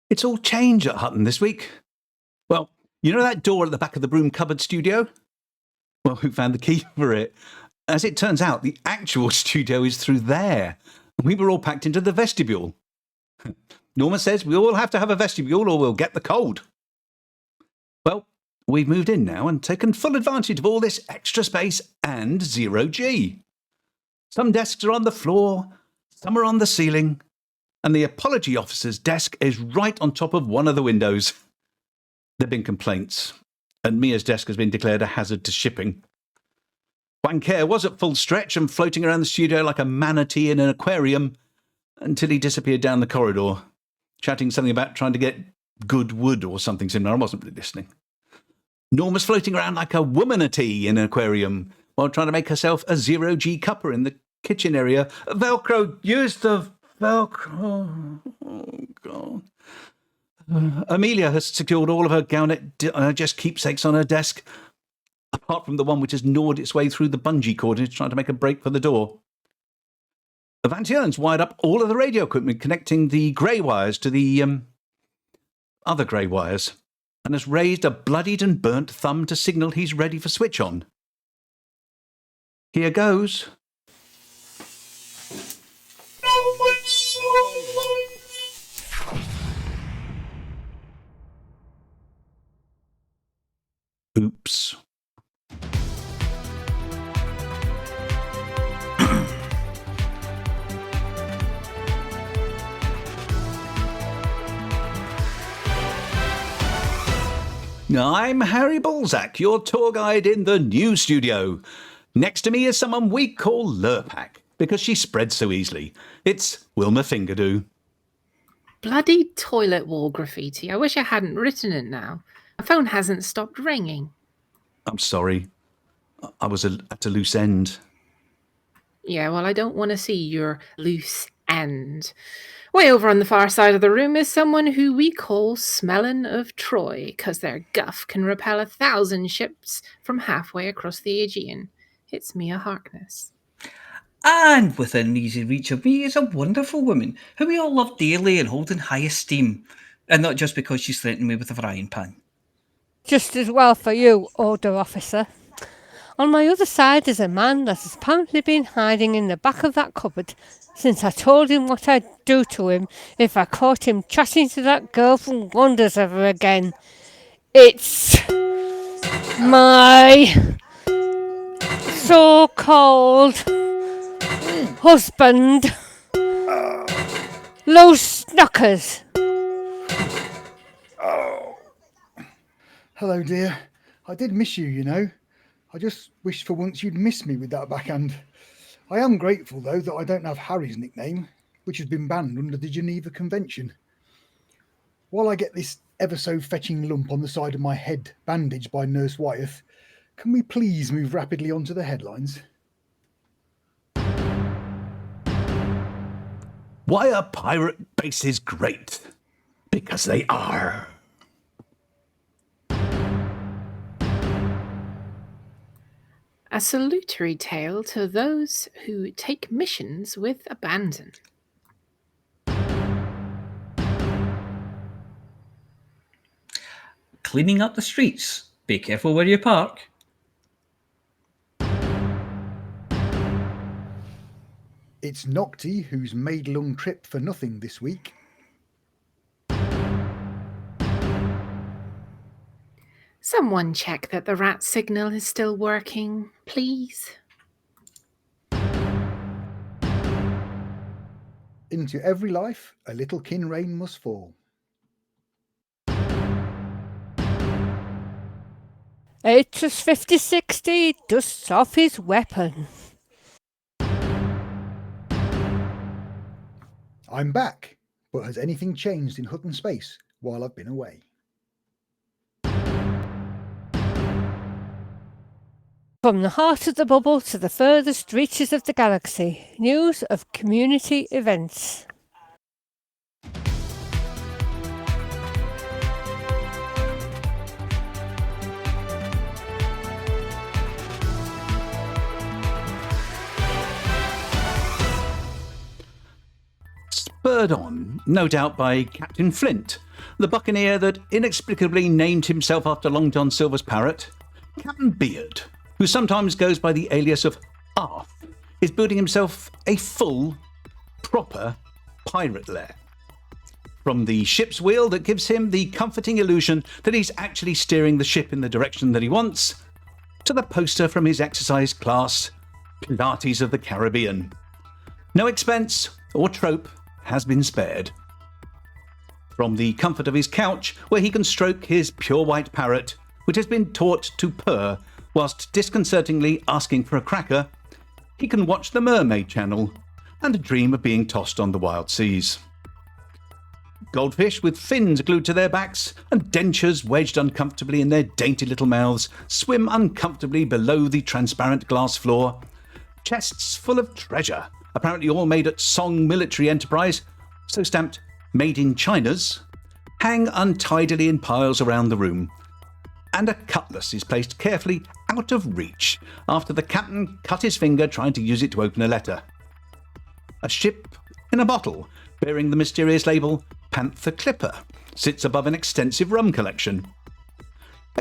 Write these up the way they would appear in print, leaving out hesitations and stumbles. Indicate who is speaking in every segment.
Speaker 1: It's all change at Hutton this week. Well, you know that door at the back of the broom cupboard studio? Well, who found the key for it? As it turns out, the actual studio is through there. We were all packed into the vestibule. Norma says we all have to have a vestibule or we'll get the cold. Well, we've moved in now and taken full advantage of all this extra space and 0G. Some desks are on the floor, some are on the ceiling, and the apology officer's desk is right on top of one of the windows. There have been complaints, and Mia's desk has been declared a hazard to shipping. Wanker was at full stretch and floating around the studio like a manatee in an aquarium until he disappeared down the corridor, chatting something about trying to get good wood or something similar. I wasn't really listening. Norma's floating around like a womanatee in an aquarium while trying to make herself a 0G cuppa in the kitchen area. Velcro, use the Velcro. Oh, God. Amelia has secured all of her Galnet just keepsakes on her desk, apart from the one which has gnawed its way through the bungee cord and is trying to make a break for the door. Vantion's wired up all of the radio equipment connecting the grey wires to the other grey wires and has raised a bloodied and burnt thumb to signal he's ready for switch on. Here goes. Oops. I'm Harry Balzac, your tour guide in the new studio. Next to me is someone we call Lurpak, because she spreads so easily. It's Wilma Fingerdo.
Speaker 2: Bloody toilet wall graffiti. I wish I hadn't written it now. My phone hasn't stopped ringing.
Speaker 1: I'm sorry. I was at a loose end.
Speaker 2: Yeah, well, I don't want to see your loose end. Way over on the far side of the room is someone who we call Smellin' of Troy, because their guff can repel 1,000 ships from halfway across the Aegean. It's Mia Harkness.
Speaker 3: And within easy reach of me is a wonderful woman who we all love dearly and hold in high esteem, and not just because she's threatened me with a frying pan.
Speaker 4: Just as well for you, order officer. On my other side is a man that has apparently been hiding in the back of that cupboard since I told him what I'd do to him if I caught him chatting to that girl from Wonders ever again. It's my so-called husband, Lou Snockers.
Speaker 5: Hello, dear. I did miss you, you know. I just wish for once you'd miss me with that backhand. I am grateful, though, that I don't have Harry's nickname, which has been banned under the Geneva Convention. While I get this ever-so-fetching lump on the side of my head bandaged by Nurse Wyeth, can we please move rapidly on to the headlines?
Speaker 1: Why are pirate bases great? Because they are.
Speaker 2: A salutary tale to those who take missions with abandon.
Speaker 3: Cleaning up the streets. Be careful where you park.
Speaker 5: It's Nocti who's made long trip for nothing this week.
Speaker 2: Someone check that the rat signal is still working, please.
Speaker 5: Into every life, a little kinrain must fall.
Speaker 4: Atrus 5060 dusts off his weapon.
Speaker 5: I'm back, but has anything changed in Hutton space while I've been away?
Speaker 4: From the heart of the bubble to the furthest reaches of the galaxy, news of community events.
Speaker 1: Spurred on, no doubt, by Captain Flint, the buccaneer that inexplicably named himself after Long John Silver's parrot, Captain Beard, who sometimes goes by the alias of Arth, is building himself a full, proper pirate lair. From the ship's wheel that gives him the comforting illusion that he's actually steering the ship in the direction that he wants, to the poster from his exercise class, Pilates of the Caribbean. No expense or trope has been spared. From the comfort of his couch, where he can stroke his pure white parrot, which has been taught to purr whilst disconcertingly asking for a cracker, he can watch the Mermaid Channel and dream of being tossed on the wild seas. Goldfish with fins glued to their backs and dentures wedged uncomfortably in their dainty little mouths swim uncomfortably below the transparent glass floor. Chests full of treasure, apparently all made at Song Military Enterprise, so stamped Made in China's, hang untidily in piles around the room, and a cutlass is placed carefully out of reach after the captain cut his finger trying to use it to open a letter. A ship in a bottle, bearing the mysterious label Panther Clipper, sits above an extensive rum collection.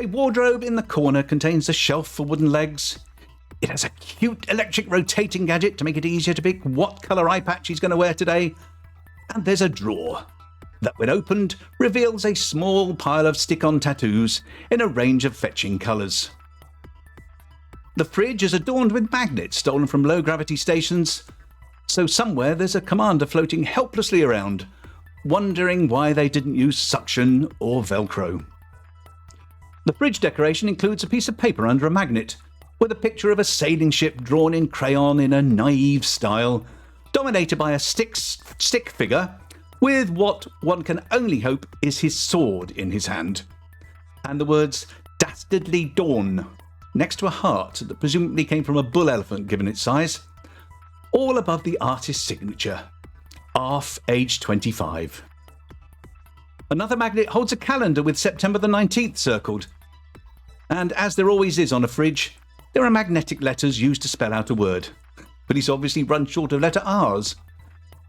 Speaker 1: A wardrobe in the corner contains a shelf for wooden legs. It has a cute electric rotating gadget to make it easier to pick what colour eye patch he's going to wear today. And there's a drawer that, when opened, reveals a small pile of stick-on tattoos in a range of fetching colours. The fridge is adorned with magnets stolen from low-gravity stations, so somewhere there's a commander floating helplessly around, wondering why they didn't use suction or Velcro. The fridge decoration includes a piece of paper under a magnet, with a picture of a sailing ship drawn in crayon in a naive style, dominated by a stick figure with what one can only hope is his sword in his hand, and the words Dastardly Dawn next to a heart that presumably came from a bull elephant given its size, all above the artist's signature, Arf, age 25. Another magnet holds a calendar with September the 19th circled, and as there always is on a fridge, there are magnetic letters used to spell out a word. But he's obviously run short of letter R's,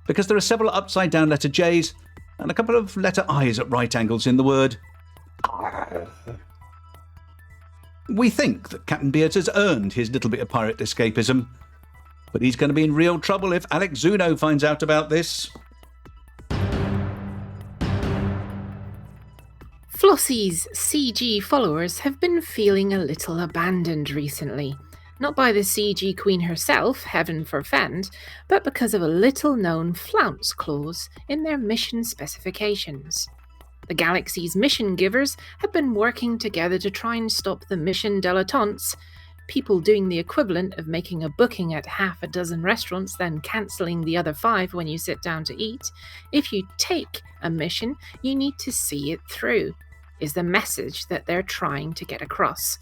Speaker 1: because there are several upside-down letter J's and a couple of letter I's at right angles in the word. We think that Captain Beard has earned his little bit of pirate escapism, but he's going to be in real trouble if Alex Zuno finds out about this.
Speaker 2: Flossy's CG followers have been feeling a little abandoned recently. Not by the CG Queen herself, heaven forfend, but because of a little-known flounce clause in their mission specifications. The galaxy's mission givers have been working together to try and stop the mission dilettantes, people doing the equivalent of making a booking at half a dozen restaurants, then cancelling the other 5 when you sit down to eat. If you take a mission, you need to see it through, is the message that they're trying to get across.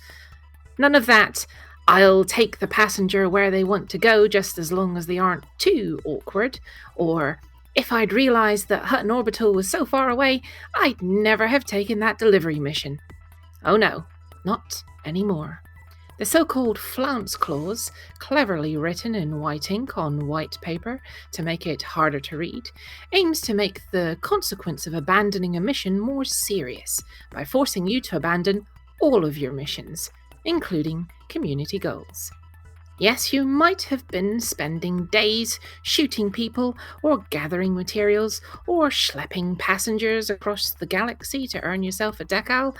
Speaker 2: None of that, I'll take the passenger where they want to go just as long as they aren't too awkward, or if I'd realised that Hutton Orbital was so far away, I'd never have taken that delivery mission. Oh no, not anymore. The so-called flounce clause, cleverly written in white ink on white paper to make it harder to read, aims to make the consequence of abandoning a mission more serious by forcing you to abandon all of your missions, including community goals. Yes, you might have been spending days shooting people or gathering materials or schlepping passengers across the galaxy to earn yourself a decal.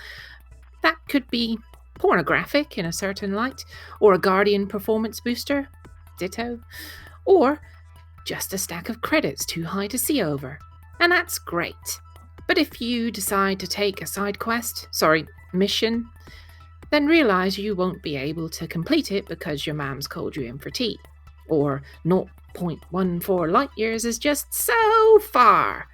Speaker 2: That could be pornographic in a certain light, or a Guardian performance booster, ditto, or just a stack of credits too high to see over. And that's great. But if you decide to take a mission, then realise you won't be able to complete it because your mam's called you in for tea. Or 0.14 light years is just so far.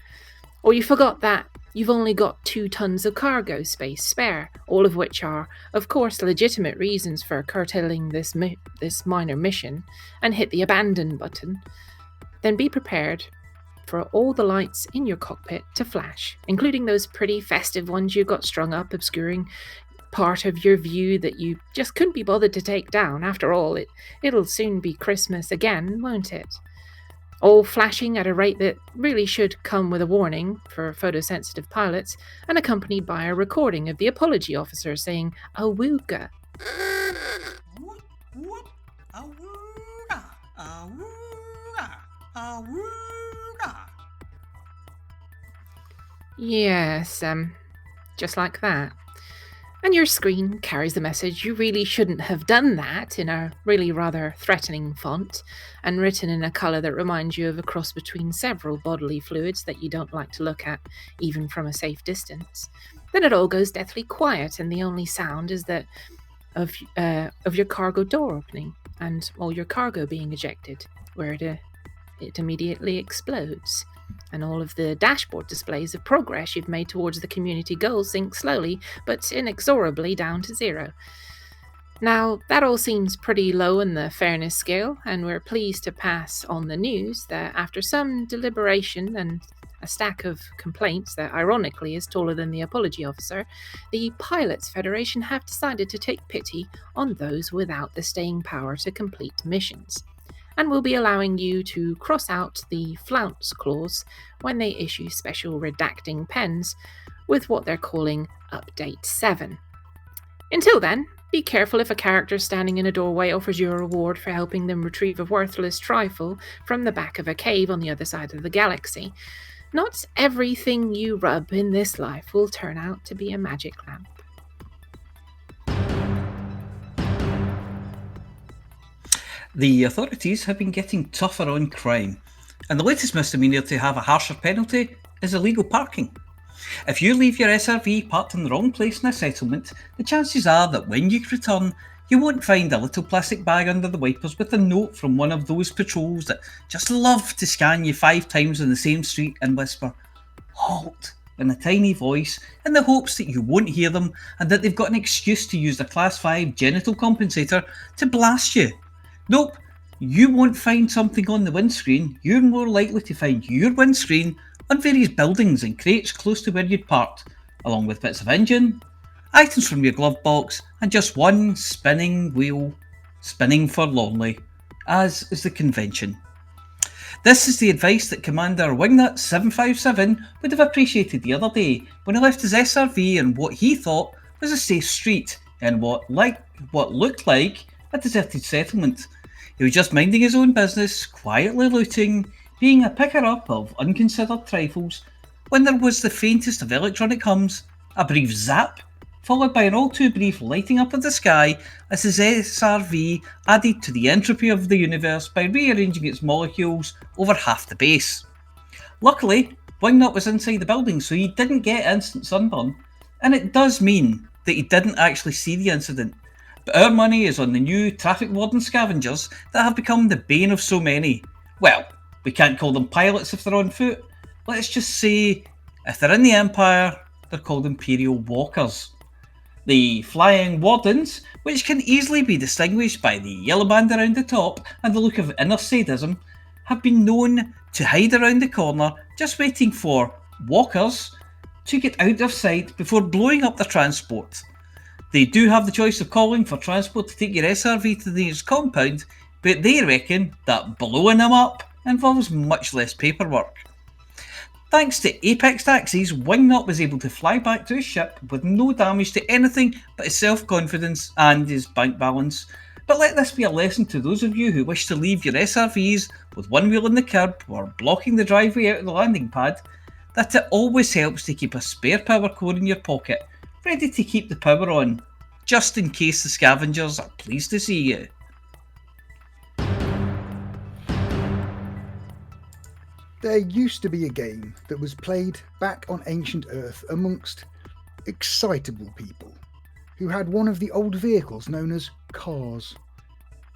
Speaker 2: Or you forgot that you've only got 2 tons of cargo space spare, all of which are, of course, legitimate reasons for curtailing this minor mission, and hit the abandon button. Then be prepared for all the lights in your cockpit to flash, including those pretty festive ones you got strung up, obscuring part of your view that you just couldn't be bothered to take down. After all, it'll soon be Christmas again, won't it? all flashing at a rate that really should come with a warning for photosensitive pilots, and accompanied by a recording of the apology officer saying "Awooga."
Speaker 3: Whoop, whoop, awooga, awooga, awooga.
Speaker 2: Yes, just like that. And your screen carries the message, "You really shouldn't have done that," in a really rather threatening font, and written in a colour that reminds you of a cross between several bodily fluids that you don't like to look at, even from a safe distance. Then it all goes deathly quiet, and the only sound is that of your cargo door opening, and all your cargo being ejected, where it immediately explodes. And all of the dashboard displays of progress you've made towards the community goals sink slowly but inexorably down to zero. Now, that all seems pretty low in the fairness scale, and we're pleased to pass on the news that after some deliberation and a stack of complaints that ironically is taller than the apology officer, the Pilots Federation have decided to take pity on those without the staying power to complete missions, and will be allowing you to cross out the flounce clause when they issue special redacting pens with what they're calling Update 7. Until then, be careful if a character standing in a doorway offers you a reward for helping them retrieve a worthless trifle from the back of a cave on the other side of the galaxy. Not everything you rub in this life will turn out to be a magic lamp.
Speaker 3: The authorities have been getting tougher on crime, and the latest misdemeanour to have a harsher penalty is illegal parking. If you leave your SRV parked in the wrong place in a settlement, the chances are that when you return, you won't find a little plastic bag under the wipers with a note from one of those patrols that just love to scan you 5 times on the same street and whisper, "Halt," in a tiny voice, in the hopes that you won't hear them and that they've got an excuse to use their Class 5 genital compensator to blast you. Nope, you won't find something on the windscreen. You're more likely to find your windscreen on various buildings and crates close to where you'd parked, along with bits of engine, items from your glove box, and just one spinning wheel, spinning forlornly, as is the convention. This is the advice that Commander Wingnut 757 would have appreciated the other day when he left his SRV in what he thought was a safe street in what looked like a deserted settlement. He was just minding his own business, quietly looting, being a picker-up of unconsidered trifles, when there was the faintest of electronic hums, a brief zap, followed by an all-too-brief lighting up of the sky as his SRV added to the entropy of the universe by rearranging its molecules over half the base. Luckily, Wingnut was inside the building, so he didn't get instant sunburn, and it does mean that he didn't actually see the incident. But our money is on the new traffic warden scavengers that have become the bane of so many. Well, we can't call them pilots if they're on foot. Let's just say, if they're in the Empire, they're called Imperial Walkers. The Flying Wardens, which can easily be distinguished by the yellow band around the top and the look of inner sadism, have been known to hide around the corner just waiting for walkers to get out of sight before blowing up their transport. They do have the choice of calling for transport to take your SRV to the nearest compound, but they reckon that blowing them up involves much less paperwork. Thanks to Apex taxis, Wingnut was able to fly back to his ship with no damage to anything but his self-confidence and his bank balance. But let this be a lesson to those of you who wish to leave your SRVs with one wheel in the curb or blocking the driveway out of the landing pad, that it always helps to keep a spare power cord in your pocket, ready to keep the power on, just in case the scavengers are pleased to see you.
Speaker 5: There used to be a game that was played back on ancient Earth amongst excitable people who had one of the old vehicles known as cars.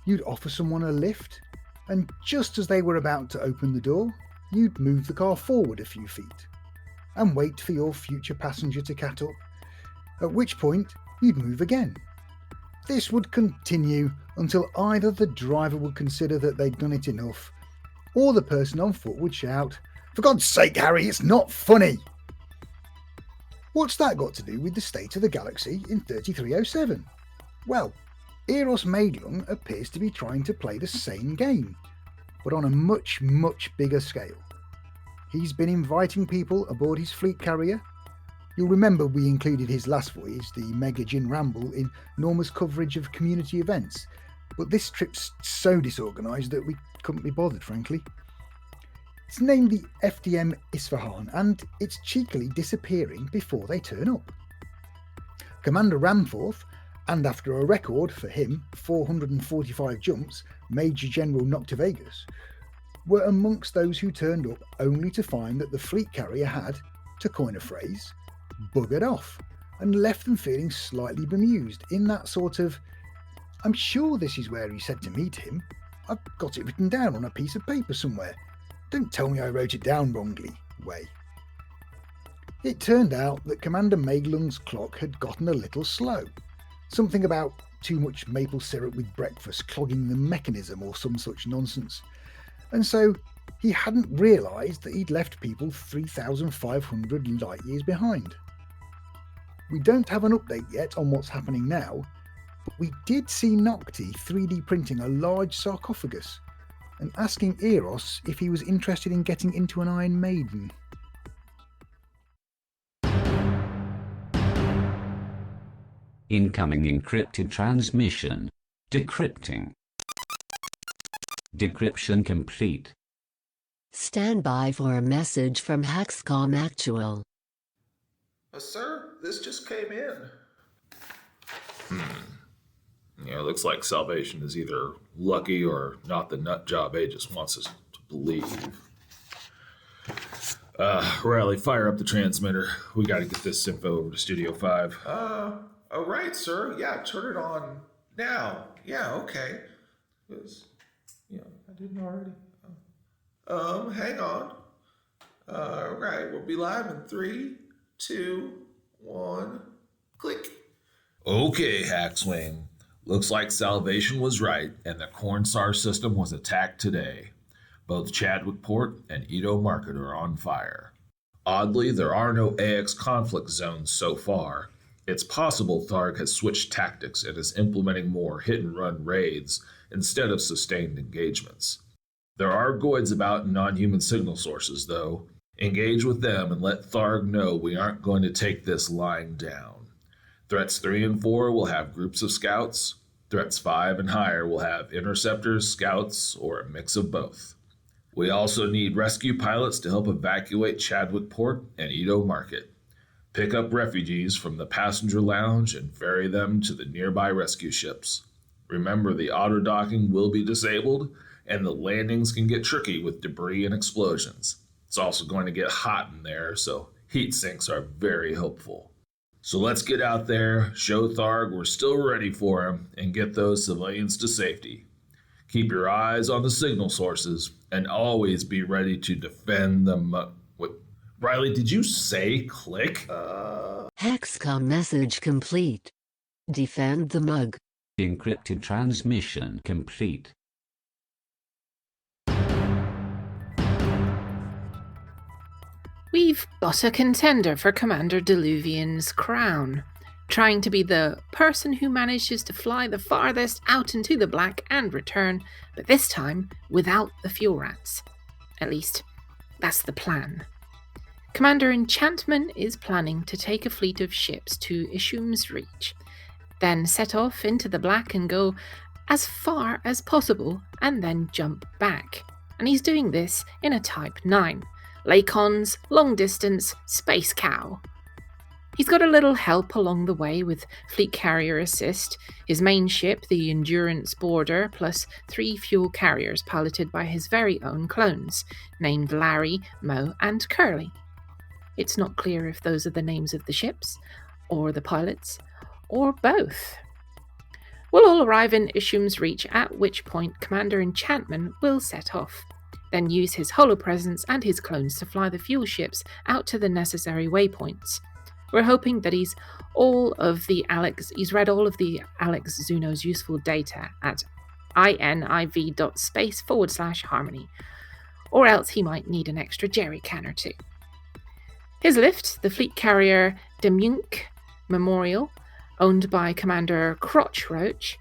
Speaker 5: You'd offer someone a lift, and just as they were about to open the door, you'd move the car forward a few feet and wait for your future passenger to catch up, at which point you'd move again. This would continue until either the driver would consider that they'd done it enough, or the person on foot would shout, "For God's sake, Harry, it's not funny!" What's that got to do with the state of the galaxy in 3307? Well, Eros Maidlung appears to be trying to play the same game, but on a much, much bigger scale. He's been inviting people aboard his fleet carrier. You'll remember we included his last voyage, the Mega Gin Ramble, in Norma's coverage of community events, but this trip's so disorganised that we couldn't be bothered, frankly. It's named the FDM Isfahan, and it's cheekily disappearing before they turn up. Commander Ramforth, and after a record, for him, 445 jumps, Major General Noctivagus, were amongst those who turned up only to find that the fleet carrier had, to coin a phrase, buggered off, and left them feeling slightly bemused in that sort of, "I'm sure this is where he said to meet him. I've got it written down on a piece of paper somewhere. Don't tell me I wrote it down wrongly" way. It turned out that Commander Magelung's clock had gotten a little slow. Something about too much maple syrup with breakfast clogging the mechanism or some such nonsense. And so he hadn't realised that he'd left people 3,500 light years behind. We don't have an update yet on what's happening now, but we did see Nocti 3D printing a large sarcophagus and asking Eros if he was interested in getting into an Iron Maiden.
Speaker 6: Incoming encrypted transmission. Decrypting. Decryption complete.
Speaker 7: Stand by for a message from Hexcom Actual.
Speaker 8: Sir, this just came in. Yeah, it looks like Salvation is either lucky or not the nut job Aegis wants us to believe. Riley, fire up the transmitter. We gotta get this info over to Studio 5. Oh, right, sir. Yeah, turn it on now. Yeah, okay. I didn't already. Hang on. Right, we'll be live in 3, 2, 1, click. Okay, Hackswing. Looks like Salvation was right, and the Cornstar system was attacked today. Both Chadwickport and Edo Market are on fire. Oddly, there are no AX conflict zones so far. It's possible Tharg has switched tactics and is implementing more hit-and-run raids instead of sustained engagements. There are Goids about non-human signal sources, though. Engage with them and let Tharg know we aren't going to take this lying down. Threats 3 and 4 will have groups of scouts. Threats 5 and higher will have interceptors, scouts, or a mix of both. We also need rescue pilots to help evacuate Chadwickport and Edo Market. Pick up refugees from the passenger lounge and ferry them to the nearby rescue ships. Remember, the auto-docking will be disabled, and the landings can get tricky with debris and explosions. It's also going to get hot in there, so heat sinks are very helpful. So let's get out there, show Tharg we're still ready for him, and get those civilians to safety. Keep your eyes on the signal sources, and always be ready to defend the Riley, did you say click?
Speaker 7: Hexcom message complete. Defend the mug.
Speaker 6: Encrypted transmission complete.
Speaker 2: We've got a contender for Commander Diluvian's crown, trying to be the person who manages to fly the farthest out into the black and return, but this time without the fuel rats. At least, that's the plan. Commander Enchantment is planning to take a fleet of ships to Ishum's Reach, then set off into the black and go as far as possible and then jump back. And he's doing this in a Type 9. Lacon's long distance space cow. He's got a little help along the way with fleet carrier assist, his main ship, the Endurance Border, plus 3 fuel carriers piloted by his very own clones, named Larry, Mo, and Curly. It's not clear if those are the names of the ships, or the pilots, or both. We'll all arrive in Ishum's Reach, at which point Commander Enchantment will set off, then use his holopresence and his clones to fly the fuel ships out to the necessary waypoints. We're hoping that he's read all of the Alex Zuno's useful data at iniv.space/harmony, or else he might need an extra jerry can or two. His lift, the fleet carrier Demunk Memorial, owned by Commander Crotchroach,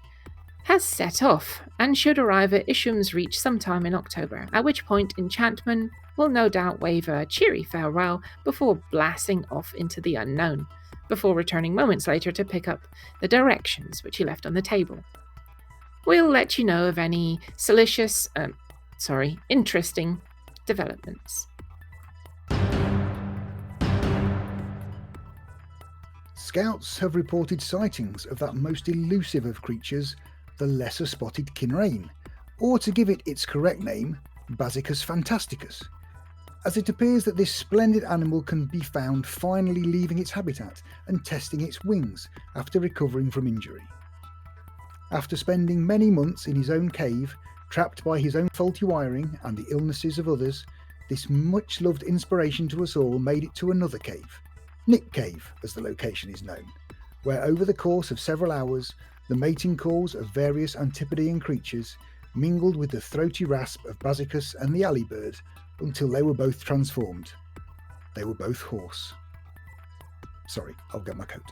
Speaker 2: has set off and should arrive at Isham's Reach sometime in October, at which point Enchantment will no doubt wave a cheery farewell before blasting off into the unknown, before returning moments later to pick up the directions which he left on the table. We'll let you know of any interesting developments.
Speaker 5: Scouts have reported sightings of that most elusive of creatures, the lesser spotted kinrain, or to give it its correct name, Basicus fantasticus, as it appears that this splendid animal can be found finally leaving its habitat and testing its wings after recovering from injury. After spending many months in his own cave, trapped by his own faulty wiring and the illnesses of others, this much-loved inspiration to us all made it to another cave, Nick Cave as the location is known, where over the course of several hours, the mating calls of various Antipodean creatures mingled with the throaty rasp of Basicus and the alley bird until they were both transformed. They were both hoarse. Sorry, I'll get my coat.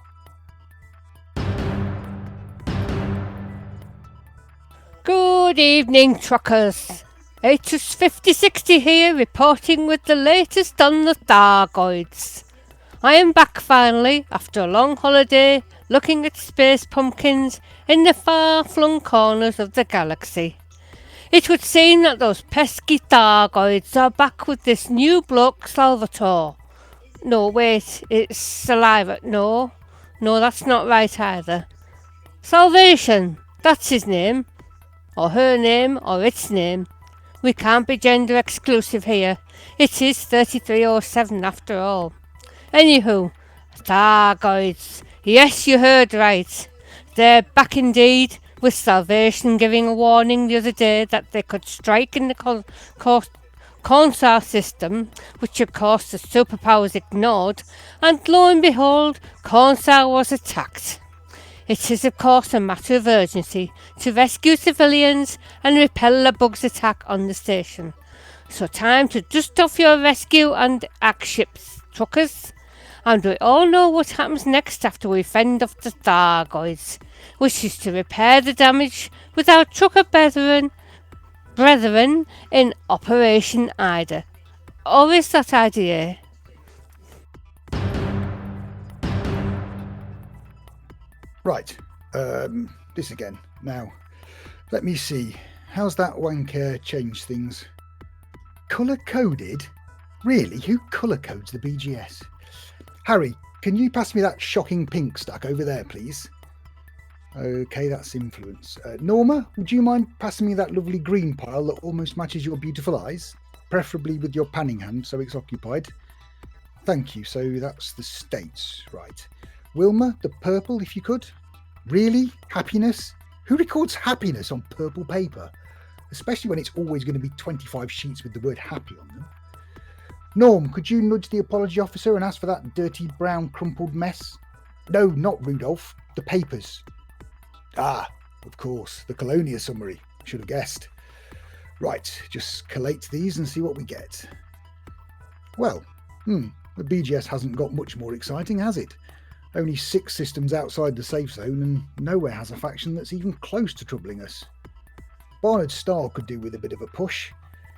Speaker 4: Good evening, truckers. It is 5060 here, reporting with the latest on the Thargoids. I am back finally, after a long holiday, looking at space pumpkins in the far-flung corners of the galaxy. It would seem that those pesky Thargoids are back with this new bloke, Salvatore. No, wait, it's Saliva. No, that's not right either. Salvation, that's his name. Or her name, or its name. We can't be gender exclusive here. It is 3307 after all. Anywho, Thargoids. Yes, you heard right. They're back indeed, with Salvation giving a warning the other day that they could strike in the Consar system, which of course the superpowers ignored, and lo and behold, Consar was attacked. It is of course a matter of urgency to rescue civilians and repel the bug's attack on the station. So time to dust off your rescue and act ships, truckers. And we all know what happens next after we fend off the Thargoids, which is to repair the damage with our trucker brethren in Operation Ida. Or is that idea?
Speaker 5: Right, this again. Now, let me see. How's that wanker change things? Colour-coded? Really? Who colour-codes the BGS? Harry, can you pass me that shocking pink stack over there, please? Okay, that's influence. Norma, would you mind passing me that lovely green pile that almost matches your beautiful eyes? Preferably with your panning hand, so it's occupied. Thank you, so that's the States, right. Wilma, the purple, if you could. Really? Happiness? Who records happiness on purple paper? Especially when it's always going to be 25 sheets with the word happy on them. Norm, could you nudge the apology officer and ask for that dirty brown crumpled mess? No, not Rudolph. The papers. Ah, of course, the Colonia summary. Should have guessed. Right, just collate these and see what we get. Well, the BGS hasn't got much more exciting, has it? Only 6 systems outside the safe zone, and nowhere has a faction that's even close to troubling us. Barnard's Star could do with a bit of a push.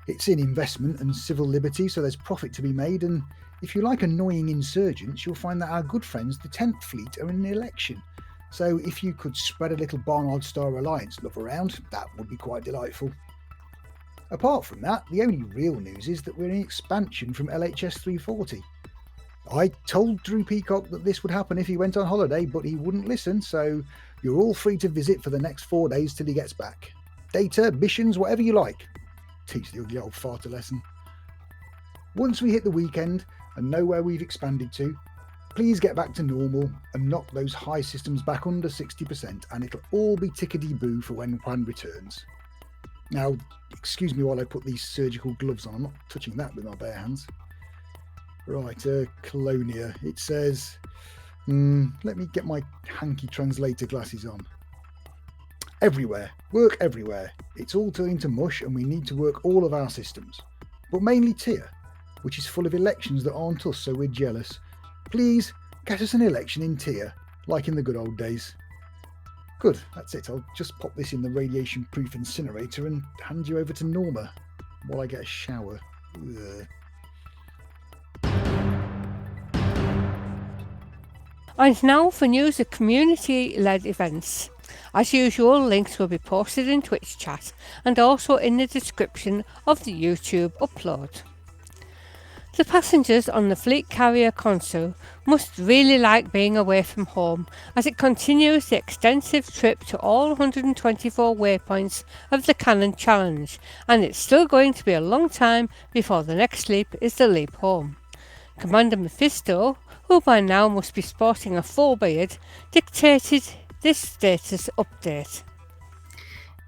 Speaker 5: It's in investment and civil liberty, so there's profit to be made, and if you like annoying insurgents, you'll find that our good friends, the 10th Fleet, are in an election. So if you could spread a little Barnard Star Alliance love around, that would be quite delightful. Apart from that, the only real news is that we're in expansion from LHS 340. I told Drew Peacock that this would happen if he went on holiday, but he wouldn't listen, so you're all free to visit for the next 4 days till he gets back. Data, missions, whatever you like. Teach the ugly old farter lesson. Once we hit the weekend and know where we've expanded to, please get back to normal and knock those high systems back under 60%, and it'll all be tickety-boo for when Juan returns. Now, excuse me while I put these surgical gloves on. I'm not touching that with my bare hands. Right, Colonia. It says, let me get my hanky translator glasses on. Everywhere. Work everywhere. It's all turning to mush and we need to work all of our systems. But mainly Tyr, which is full of elections that aren't us, so we're jealous. Please, get us an election in Tyr, like in the good old days. Good, that's it. I'll just pop this in the radiation-proof incinerator and hand you over to Norma while I get a shower. Ugh.
Speaker 4: And now for news of community-led events. As usual, links will be posted in Twitch chat and also in the description of the YouTube upload. The passengers on the fleet carrier Consu must really like being away from home as it continues the extensive trip to all 124 waypoints of the Cannon Challenge, and it's still going to be a long time before the next leap is the leap home. Commander Mephisto, who by now must be sporting a full beard, dictated this status update.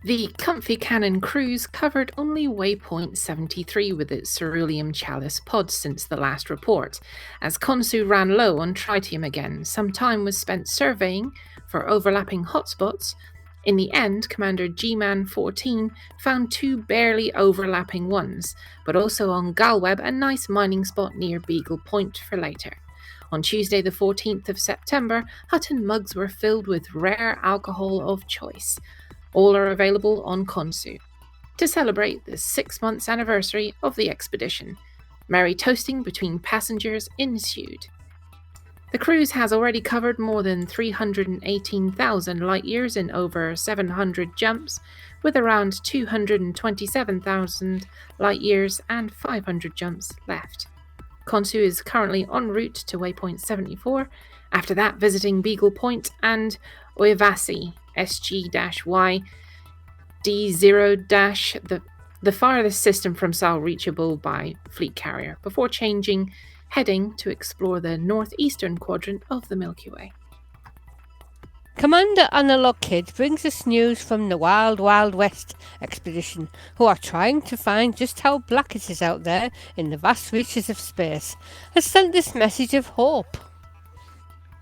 Speaker 2: The Comfy Cannon cruise covered only waypoint 73 with its ceruleum chalice pod since the last report. As Consu ran low on tritium again, some time was spent surveying for overlapping hotspots. In the end, Commander G-Man 14 found 2 barely overlapping ones, but also on Galweb a nice mining spot near Beagle Point for later. On Tuesday the 14th of September, Hutton mugs were filled with rare alcohol of choice. All are available on Consu. To celebrate the 6 months anniversary of the expedition, merry toasting between passengers ensued. The cruise has already covered more than 318,000 light years in over 700 jumps, with around 227,000 light years and 500 jumps left. Consu is currently en route to waypoint 74, after that visiting Beagle Point and Oivasi, SG-Y, D0- the farthest system from Sal reachable by fleet carrier, before heading to explore the northeastern quadrant of the Milky Way.
Speaker 4: Commander Analog Kid brings us news from the Wild Wild West expedition, who are trying to find just how black it is out there in the vast reaches of space, has sent this message of hope.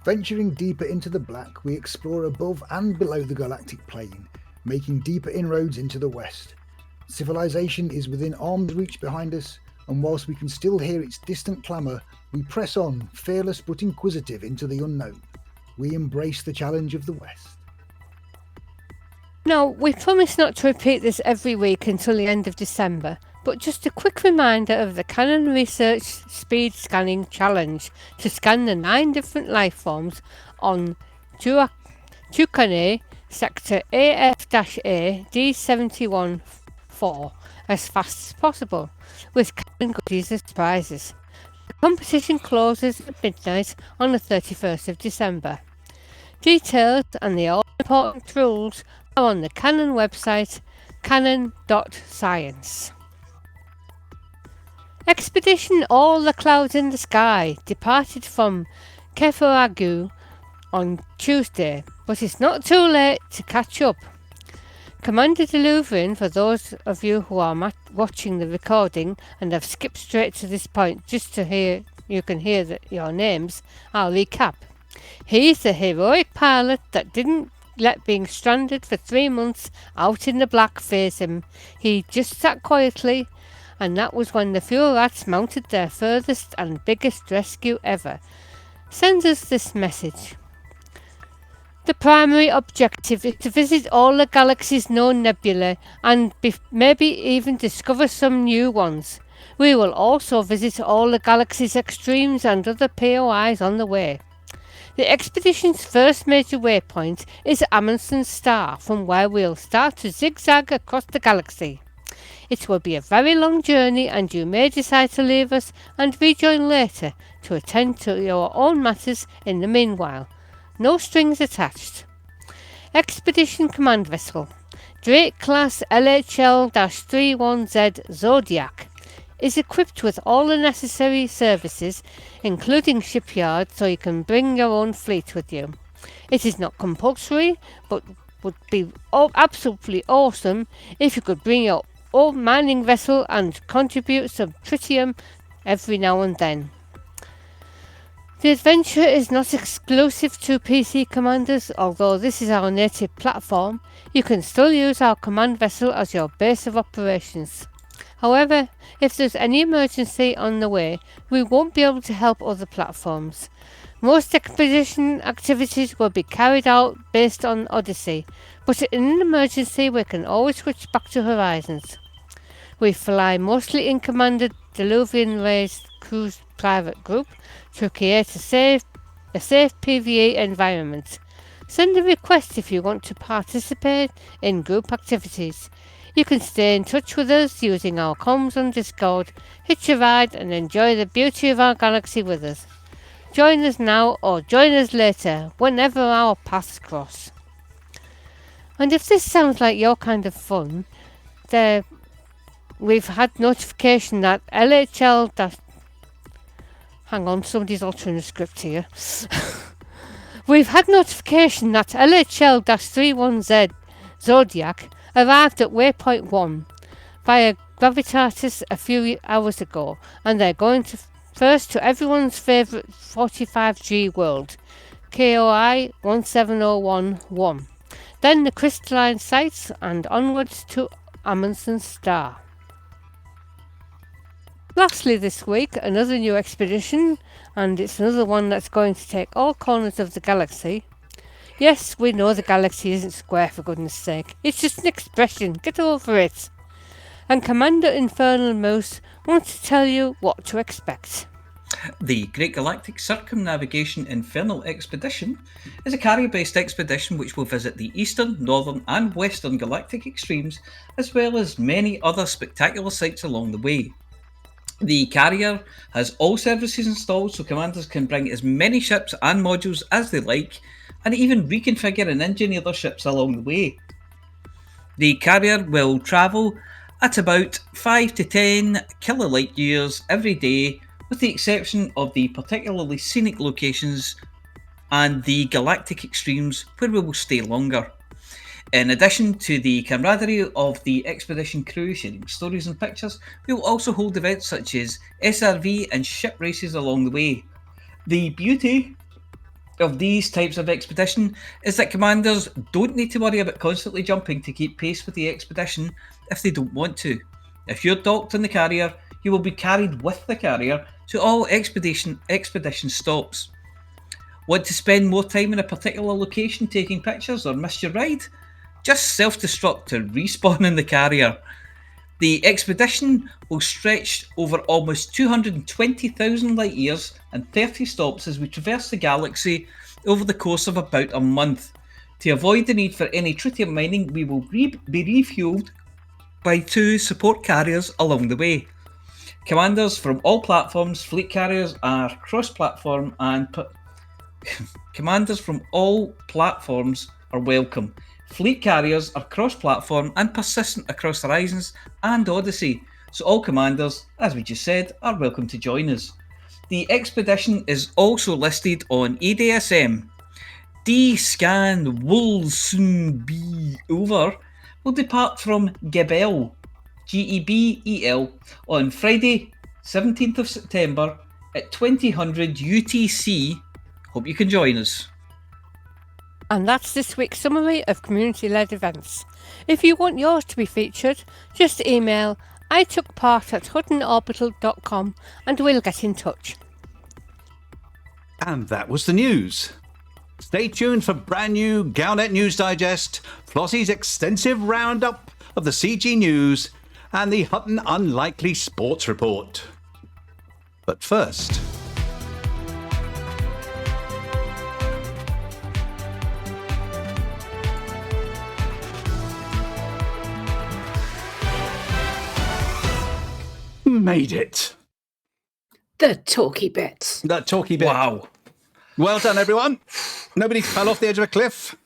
Speaker 5: Venturing deeper into the black, we explore above and below the galactic plane, making deeper inroads into the west. Civilization is within arm's reach behind us, and whilst we can still hear its distant clamour, we press on, fearless but inquisitive, into the unknown. We embrace the challenge of the West.
Speaker 4: Now, we promise not to repeat this every week until the end of December, but just a quick reminder of the Cannon Research Speed Scanning Challenge to scan the 9 different life forms on Tucanae Sector AF-A D71-4 as fast as possible, with Cannon goodies as prizes. The competition closes at midnight on the 31st of December. Details and the all-important rules are on the Cannon website, cannon.science. Expedition All the Clouds in the Sky departed from Kefaragu on Tuesday, but it's not too late to catch up. Commander Deluvian, for those of you who are watching the recording and have skipped straight to this point just to hear your names, I'll recap. He's the heroic pilot that didn't let being stranded for 3 months out in the black faze him. He just sat quietly, and that was when the fuel rats mounted their furthest and biggest rescue ever. Sends us this message. The primary objective is to visit all the galaxy's known nebulae and maybe even discover some new ones. We will also visit all the galaxy's extremes and other POIs on the way. The expedition's first major waypoint is Amundsen's star, from where we'll start to zigzag across the galaxy. It will be a very long journey, and you may decide to leave us and rejoin later to attend to your own matters in the meanwhile. No strings attached. Expedition Command Vessel Drake Class LHL-31Z Zodiac is equipped with all the necessary services, including shipyard, so you can bring your own fleet with you. It is not compulsory, but would be absolutely awesome if you could bring your own mining vessel and contribute some tritium every now and then. The adventure is not exclusive to PC commanders, although this is our native platform. You can still use our command vessel as your base of operations. However, if there's any emergency on the way, we won't be able to help other platforms. Most expedition activities will be carried out based on Odyssey, but in an emergency we can always switch back to Horizons. We fly mostly in Commander Diluvian Ray's cruise private group to create a safe PvE environment. Send a request if you want to participate in group activities. You can stay in touch with us using our comms on Discord, hitch a ride and enjoy the beauty of our galaxy with us. Join us now or join us later, whenever our paths cross. And if this sounds like your kind of fun, we've had notification that LHL... Hang on, somebody's altering the script here. We've had notification that LHL-31Z Zodiac arrived at Waypoint 1 via Gravitatis a few hours ago, and they're going first to everyone's favourite 45G world, KOI 17011. Then the crystalline sites and onwards to Amundsen Star. Lastly this week, another new expedition, and it's another one that's going to take all corners of the galaxy. Yes, we know the galaxy isn't square, for goodness sake. It's just an expression. Get over it. And Commander Infernal Mouse wants to tell you what to expect.
Speaker 3: The Great Galactic Circumnavigation Infernal Expedition is a carrier-based expedition which will visit the eastern, northern and western galactic extremes, as well as many other spectacular sites along the way. The carrier has all services installed so commanders can bring as many ships and modules as they like, and even reconfigure and engineer their ships along the way. The carrier will travel at about 5 to 10 kilolight years every day, with the exception of the particularly scenic locations and the galactic extremes where we will stay longer. In addition to the camaraderie of the expedition crew sharing stories and pictures, we will also hold events such as SRV and ship races along the way. The beauty of these types of expedition is that commanders don't need to worry about constantly jumping to keep pace with the expedition if they don't want to. If you're docked on the carrier, you will be carried with the carrier to all expedition stops. Want to spend more time in a particular location taking pictures or miss your ride? Just self-destruct to respawn in the carrier. The expedition will stretch over almost 220,000 light years and 30 stops as we traverse the galaxy over the course of about a month. To avoid the need for any tritium mining, we will be refueled by 2 support carriers along the way. Commanders from all platforms, fleet carriers are cross-platform and commanders from all platforms are welcome. Fleet carriers are cross-platform and persistent across Horizons and Odyssey, so all commanders, as we just said, are welcome to join us. The expedition is also listed on EDSM. D-Scan will soon be over will depart from Gebel, Gebel, on Friday, 17th of September at 2000 UTC. Hope you can join us.
Speaker 4: And that's this week's summary of community-led events. If you want yours to be featured, just email itookpart@huttonorbital.com and we'll get in touch.
Speaker 1: And that was the news. Stay tuned for brand new Galnet News Digest, Flossy's extensive roundup of the CG news, and the Hutton Unlikely Sports Report. But first... made it.
Speaker 2: The talky bit.
Speaker 1: That talky bit.
Speaker 3: Wow.
Speaker 1: Well done, everyone. Nobody fell off the edge of a cliff.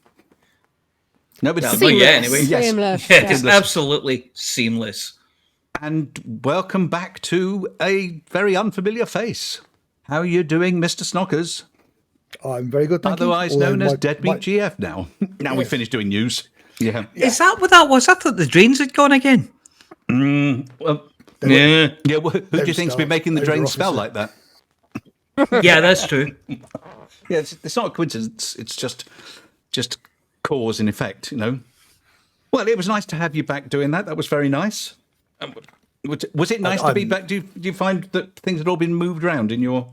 Speaker 1: Nobody.
Speaker 3: Not yet, anyway.
Speaker 1: Yes.
Speaker 4: Seamless.
Speaker 3: Yeah, it's absolutely seamless.
Speaker 1: And welcome back to a very unfamiliar face. How are you doing, Mr. Snockers?
Speaker 5: I'm very good, thank you.
Speaker 1: Otherwise known as Deadbeat GF now. Now we've finished doing news. Yeah.
Speaker 3: Is that what that was? I thought the drains had gone again.
Speaker 1: Well,
Speaker 3: Yeah.
Speaker 1: yeah. Who do you think's been making the drain smell like that?
Speaker 3: Yeah, that's true.
Speaker 1: Yeah, it's not a coincidence. It's just cause and effect, you know. Well, it was nice to have you back doing that. That was very nice. Was it nice to be back? Do you find that things had all been moved around in your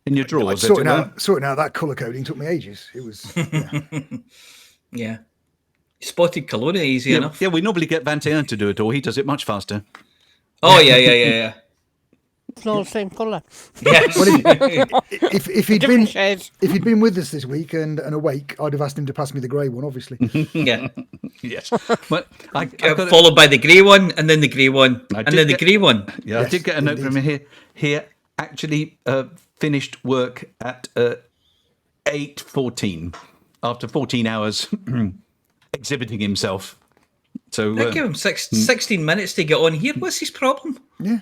Speaker 1: in your drawers.
Speaker 5: Sorting out that colour coding took me ages. It was. Yeah.
Speaker 3: Yeah. Spotted Colonia easy enough.
Speaker 1: Yeah, we normally get Banter to do it, or he does it much faster.
Speaker 3: Oh, yeah.
Speaker 4: It's all the same colour.
Speaker 3: Yes.
Speaker 5: Well, if he'd
Speaker 4: Different
Speaker 5: been
Speaker 4: shades.
Speaker 5: if he'd been with us this week and awake, I'd have asked him to pass me the grey one, obviously.
Speaker 3: Yeah.
Speaker 1: Yes. But
Speaker 3: Followed by the grey one, and then the grey one, and then the grey one.
Speaker 1: Yeah,
Speaker 5: Yes,
Speaker 1: I did get a note from him here. Here, actually finished work at 8:14 after 14 hours exhibiting himself. So
Speaker 3: I give him 16 minutes to get on here. What's his problem?
Speaker 5: Yeah.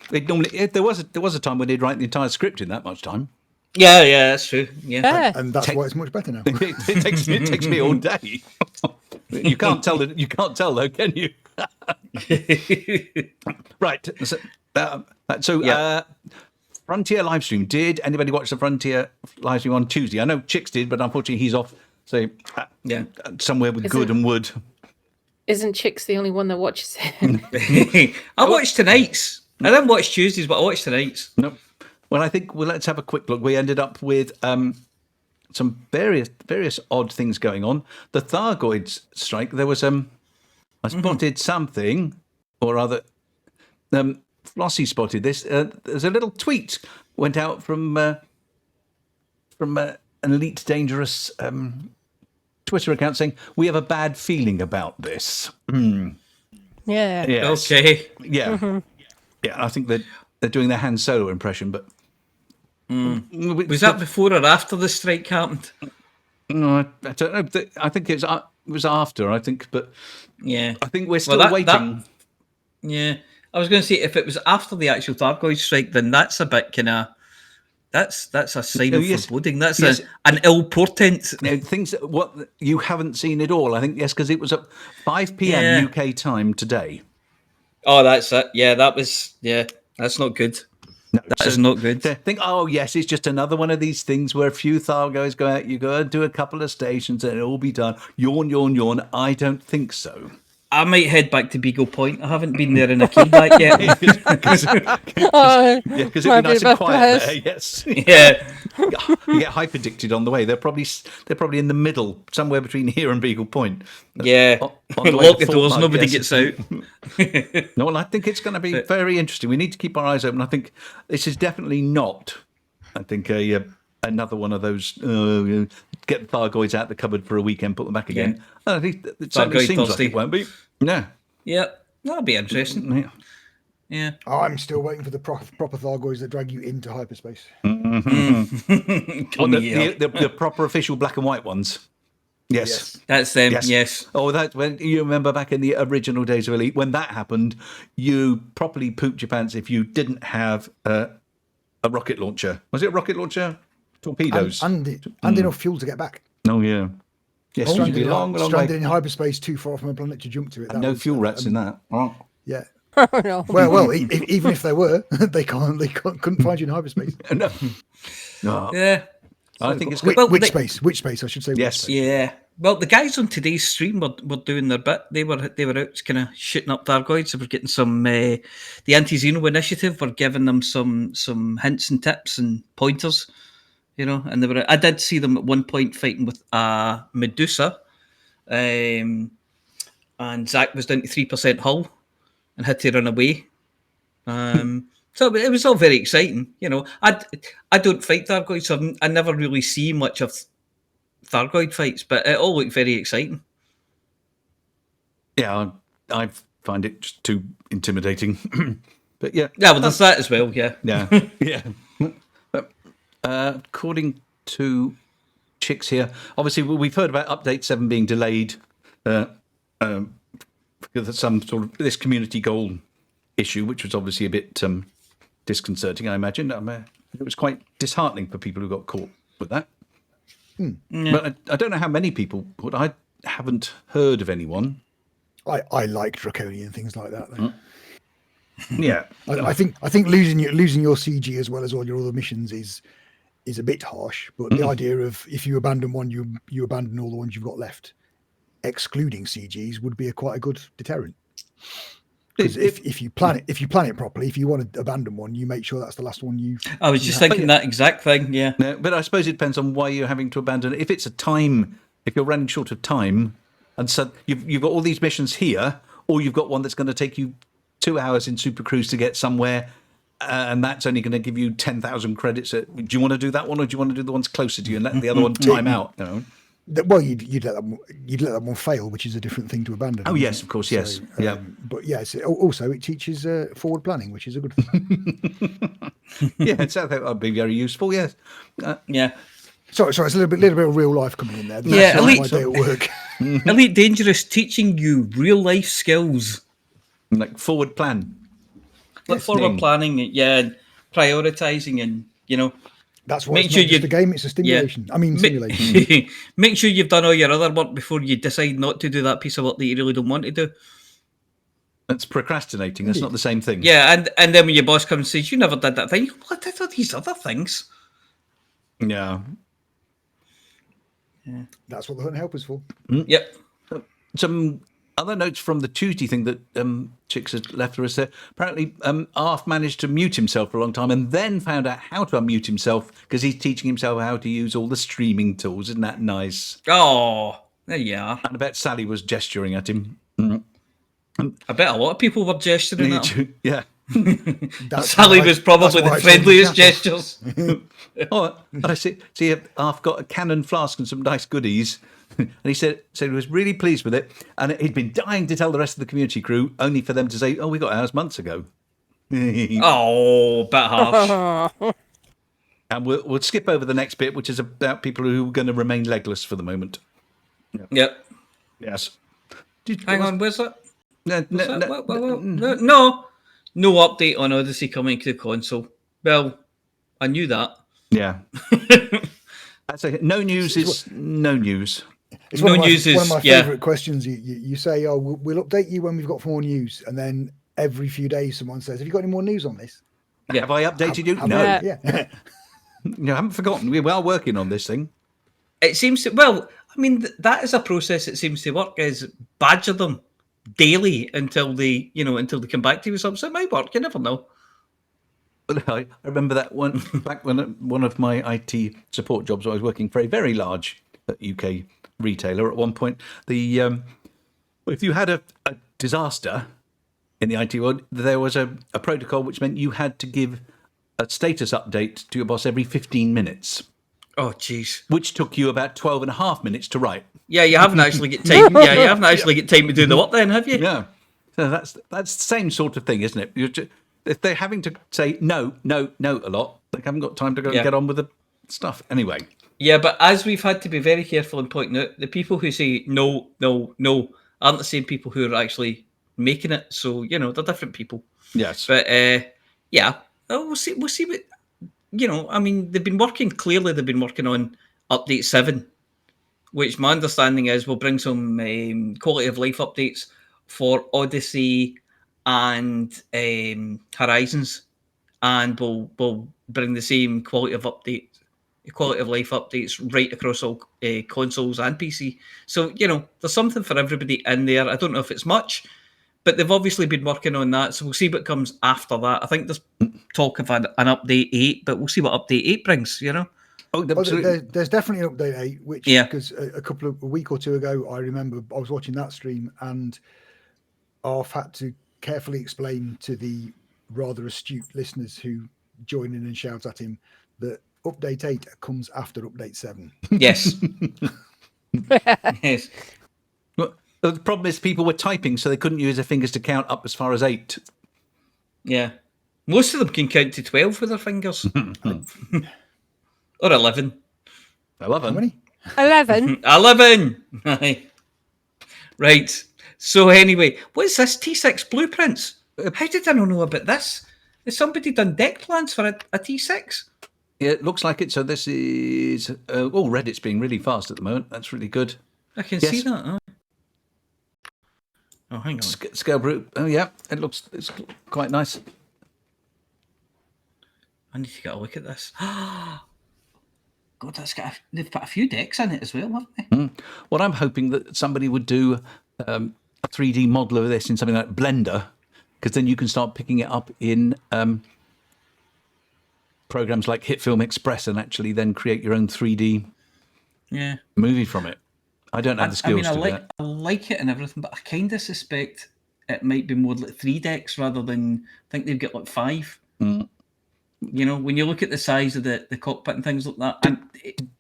Speaker 1: there was a time when he'd write the entire script in that much time.
Speaker 3: Yeah, that's true. Yeah.
Speaker 5: And that's why it's much better now.
Speaker 1: It takes me all day. You can't tell though, can you? Right. So, Frontier livestream. Did anybody watch the Frontier livestream on Tuesday? I know Chicks did, but unfortunately he's off. So somewhere with Good and Wood.
Speaker 2: Isn't Chicks the only one that watches it?
Speaker 3: I watched tonight's. I didn't watch Tuesdays, but I watched tonight's.
Speaker 1: Nope. Well, I think let's have a quick look. We ended up with some various odd things going on. The Thargoids strike. There was I spotted something or other. Flossy spotted this. There's a little tweet went out from an Elite Dangerous Twitter account saying we have a bad feeling about this.
Speaker 4: Yeah.
Speaker 1: Yes.
Speaker 3: Okay.
Speaker 1: Yeah. Yeah. I think they're doing their Han Solo impression, but
Speaker 3: Was that before or after the strike happened?
Speaker 1: No, I don't know. I think it was after. I think, but
Speaker 3: yeah,
Speaker 1: I think we're still waiting.
Speaker 3: Yeah, I was going to say if it was after the actual Thargoid strike, then that's a bit kind of. That's a sign of foreboding. That's an ill portent.
Speaker 1: Things what you haven't seen it all. I think yes, because it was at 5 p.m. UK time today.
Speaker 3: Oh, that's it. Yeah, that's not good. No, that is not good.
Speaker 1: Think, oh yes, it's just another one of these things where a few Thargoids go out. You go and do a couple of stations and it'll all be done. Yawn, yawn, yawn. I don't think so.
Speaker 3: I might head back to Beagle Point. I haven't been there and I came back yet.
Speaker 1: Because it'd be nice and quiet there. Yes.
Speaker 3: Yeah.
Speaker 1: You get hyper addicted on the way. They're probably in the middle, somewhere between here and Beagle Point.
Speaker 3: Yeah. Lock the doors. Nobody gets out.
Speaker 1: No, well, I think it's going to be very interesting. We need to keep our eyes open. I think this is definitely not. I think another one of those get the Thargoids out the cupboard for a weekend, put them back again. I think it certainly seems like it won't be. No.
Speaker 3: Yeah, that'll be interesting. Yeah.
Speaker 5: I'm still waiting for the proper Thargoids that drag you into hyperspace.
Speaker 1: The proper official black and white ones. Yes.
Speaker 3: That's them. Yes.
Speaker 1: Oh, that when you remember back in the original days of Elite, when that happened, you properly pooped your pants if you didn't have a rocket launcher. Was it a rocket launcher? Torpedoes
Speaker 5: and enough fuel to get back.
Speaker 1: Oh yeah. Yes,
Speaker 5: stranded in hyperspace too far from a planet to jump to it.
Speaker 1: And no fuel rats in that. Oh.
Speaker 5: Yeah.
Speaker 4: No.
Speaker 5: Well, even if there were, they couldn't find you in hyperspace.
Speaker 1: No.
Speaker 3: Yeah.
Speaker 1: I think it's
Speaker 5: which space I should say.
Speaker 1: Yes.
Speaker 3: Yeah. Well, the guys on today's stream were doing their bit. They were out kind of shooting up Thargoids. They were getting some. The Anti-Xeno Initiative were giving them some hints and tips and pointers. You know, and they were. I did see them at one point fighting with a Medusa, and Zach was down to 3% hull and had to run away. So it was all very exciting. You know, I don't fight Thargoids, so I never really see much of Thargoid fights, but it all looked very exciting.
Speaker 1: Yeah, I find it just too intimidating. But yeah.
Speaker 3: Yeah, well, there's that as well. Yeah.
Speaker 1: Yeah. Yeah. According to Chicks here, obviously we've heard about Update 7 being delayed because of some sort of this community goal issue, which was obviously a bit disconcerting, I imagine. It was quite disheartening for people who got caught with that.
Speaker 3: Yeah.
Speaker 1: But I don't know how many people would. I haven't heard of anyone.
Speaker 5: I like draconian things like that, though.
Speaker 1: Yeah,
Speaker 5: I think losing your CG as well as all your other missions is a bit harsh. But the idea of if you abandon one, you abandon all the ones you've got left, excluding CGs, would be quite a good deterrent. Because if you plan it properly, if you want to abandon one, you make sure that's the last one you.
Speaker 3: I was just thinking that exact thing. Yeah.
Speaker 1: No, but I suppose it depends on why you're having to abandon it. If it's a time, if you're running short of time, and so you've got all these missions here, or you've got one that's going to take you 2 hours in Super Cruise to get somewhere, and that's only going to give you 10,000 credits. Do you want to do that one, or do you want to do the ones closer to you and let the other one time out? You know?
Speaker 5: Well, you'd let that one fail, which is a different thing to abandon.
Speaker 1: Oh yes, of course, yes, yeah.
Speaker 5: But yes, also it teaches forward planning, which is a good thing.
Speaker 1: Yeah, so I think that'd be very useful. Yes,
Speaker 3: Yeah.
Speaker 5: Sorry, it's a little bit of real life coming in there.
Speaker 3: Yeah,
Speaker 5: That's my day at work.
Speaker 3: Elite Dangerous teaching you real life skills.
Speaker 1: like forward plan.
Speaker 3: Like forward planning, and prioritising, and
Speaker 5: That's why
Speaker 3: make
Speaker 5: it's
Speaker 3: sure
Speaker 5: not just a game; it's a stimulation. I mean, simulation.
Speaker 3: Make sure you've done all your other work before you decide not to do that piece of work that you really don't want to do.
Speaker 1: That's procrastinating. That's not the same thing.
Speaker 3: Yeah, and then when your boss comes and says, you never did that thing, you go, well, I did all these other things.
Speaker 1: Yeah.
Speaker 5: That's what the Hutton Helper's for.
Speaker 3: Yep.
Speaker 1: Some other notes from the Tuesday thing that Chicks had left for us there. Apparently, Arf managed to mute himself for a long time and then found out how to unmute himself because he's teaching himself how to use all the streaming tools. Isn't that nice?
Speaker 3: Oh, there you are.
Speaker 1: And I bet Sally was gesturing at him.
Speaker 3: I bet a lot of people were gesturing at him.
Speaker 1: Yeah.
Speaker 3: Sally was probably the friendliest gestures.
Speaker 1: Oh, and I see Arf got a Canon flask and some nice goodies. And he said he was really pleased with it, and he'd been dying to tell the rest of the community crew, only for them to say, "Oh, we got ours months ago."
Speaker 3: Oh, bit harsh.
Speaker 1: And we'll skip over the next bit, which is about people who are going to remain legless for the moment.
Speaker 3: Yep.
Speaker 1: Yes.
Speaker 3: Hang on, where's that?
Speaker 1: No,
Speaker 3: No update on Odyssey coming to the console. Well, I knew that.
Speaker 1: Yeah. No news is no news.
Speaker 5: It's one of my favourite questions. You say, "Oh, we'll update you when we've got more news," and then every few days someone says, "Have you got any more news on this?"
Speaker 1: Yeah. Have I updated you? No.
Speaker 5: Yeah.
Speaker 1: No, I haven't forgotten. We are working on this thing.
Speaker 3: It seems to, well, I mean, that is a process that seems to work, is badger them daily until they come back to you with something. So it might work, you never know.
Speaker 1: I remember that one back when one of my IT support jobs, I was working for a very large UK retailer. At one point, if you had a disaster in the IT world, there was a protocol which meant you had to give a status update to your boss every 15 minutes.
Speaker 3: Oh, jeez.
Speaker 1: Which took you about 12 and a half minutes to write.
Speaker 3: Yeah, you haven't actually got time. Yeah, you haven't actually got time to do the work then, have you?
Speaker 1: Yeah. So that's the same sort of thing, isn't it? If they're having to say no a lot, they haven't got time to go and get on with the stuff anyway.
Speaker 3: Yeah, but as we've had to be very careful in pointing out, the people who say no aren't the same people who are actually making it. So, they're different people.
Speaker 1: Yes.
Speaker 3: But, we'll see what, I mean, they've been working on Update 7, which my understanding is will bring some quality of life updates for Odyssey and Horizons, and will bring the same quality of life updates right across all consoles and PC. So, there's something for everybody in there. I don't know if it's much, but they've obviously been working on that. So we'll see what comes after that. I think there's talk of an Update 8, but we'll see what Update 8 brings,
Speaker 1: Oh,
Speaker 5: there's definitely an Update 8, which, because a week or two ago, I remember I was watching that stream and I've had to carefully explain to the rather astute listeners who join in and shout at him that Update 8 comes after Update 7.
Speaker 3: Yes. Yes.
Speaker 1: Well, the problem is people were typing, so they couldn't use their fingers to count up as far as 8.
Speaker 3: Yeah. Most of them can count to 12 with their fingers. Or 11.
Speaker 1: 11?
Speaker 5: How many?
Speaker 4: 11.
Speaker 3: 11! Right. So anyway, what is this? T6 blueprints? How did I not know about this? Has somebody done deck plans for a T6?
Speaker 1: Yeah, it looks like it. So this is... Reddit's being really fast at the moment. That's really good.
Speaker 3: I can see that. Oh, hang on.
Speaker 1: Scale group. Oh, yeah. It's quite nice.
Speaker 3: I need to get a look at this. God, they've put a few decks in it as well, haven't they?
Speaker 1: Well, I'm hoping that somebody would do a 3D model of this in something like Blender because then you can start picking it up in programs like Hit Film Express and actually then create your own 3D movie from it. I don't have the skills to do that.
Speaker 3: I like it and everything, but I kind of suspect it might be more like 3 decks rather than, I think they've got like 5. You know, when you look at the size of the cockpit and things like that.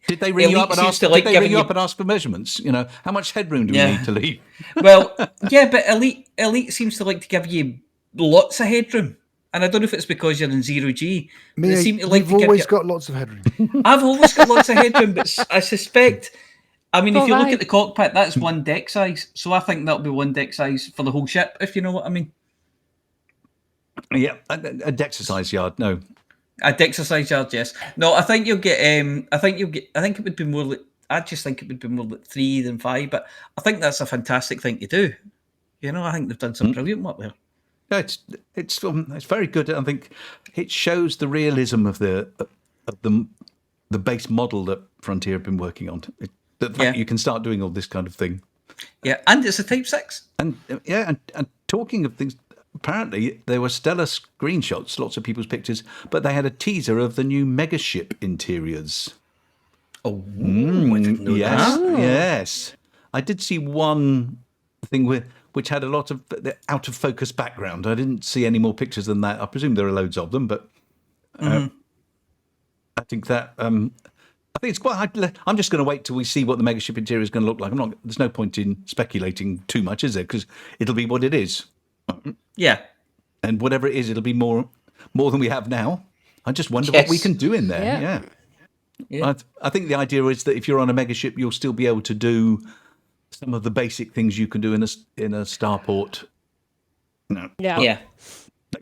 Speaker 1: Did they ring you up and ask? Did they ring you up and ask for measurements? You know, how much headroom do we need to leave?
Speaker 3: Well, yeah, but Elite seems to like to give you lots of headroom, and I don't know if it's because you're in 0G.
Speaker 5: They seem to like always got lots of headroom.
Speaker 3: I've always got lots of headroom, but I suspect. I mean, if you look at the cockpit, that's 1 deck size. So I think that'll be 1 deck size for the whole ship, if you know what I mean.
Speaker 1: Yeah, a deck exercise yard. No.
Speaker 3: A exercise yard, yes. No, I think you'll get. I think it would be more like. I just think it would be more like 3 than 5. But I think that's a fantastic thing to do. You know, I think they've done some brilliant work there.
Speaker 1: Yeah, it's very good. I think it shows the realism of the base model that Frontier have been working on. The fact you can start doing all this kind of thing.
Speaker 3: Yeah, and it's a Type 6.
Speaker 1: And and talking of things. Apparently, there were stellar screenshots, lots of people's pictures, but they had a teaser of the new megaship interiors.
Speaker 3: Oh, I didn't know
Speaker 1: yes,
Speaker 3: that.
Speaker 1: Yes. I did see one thing which had a lot of the out of focus background. I didn't see any more pictures than that. I presume there are loads of them, but I think that I think it's quite. I'm just going to wait till we see what the megaship interior is going to look like. There's no point in speculating too much, is there? Because it'll be what it is.
Speaker 3: Yeah,
Speaker 1: and whatever it is, it'll be more than we have now. I just wonder what we can do in there. Yeah. I think the idea is that if you're on a megaship, you'll still be able to do some of the basic things you can do in a starport.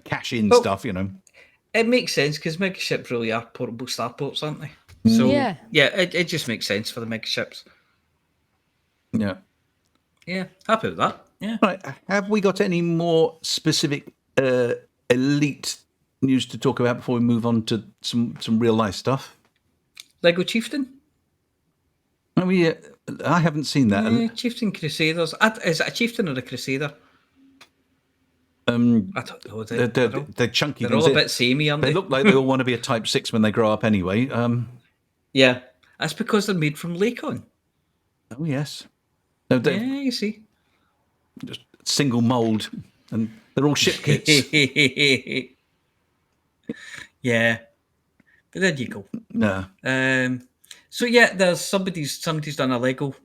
Speaker 1: Cash in stuff. You know,
Speaker 3: it makes sense because megaships really are portable starports, aren't they? So it just makes sense for the megaships. Yeah, happy with that. Yeah.
Speaker 1: Right. Have we got any more specific Elite news to talk about before we move on to some real life stuff?
Speaker 3: Lego Chieftain?
Speaker 1: I haven't seen that.
Speaker 3: Yeah, Chieftain Crusaders. Is it a Chieftain or a Crusader? I don't know.
Speaker 1: They're chunky.
Speaker 3: They're all a bit samey, aren't they?
Speaker 1: They look like they all want to be a Type 6 when they grow up anyway.
Speaker 3: Yeah, that's because they're made from Lakon.
Speaker 1: Oh, yes. No,
Speaker 3: you see.
Speaker 1: Just single mould, and they're all ship kits.
Speaker 3: Yeah, but there you go.
Speaker 1: No.
Speaker 3: So yeah, there's somebody's done a Lego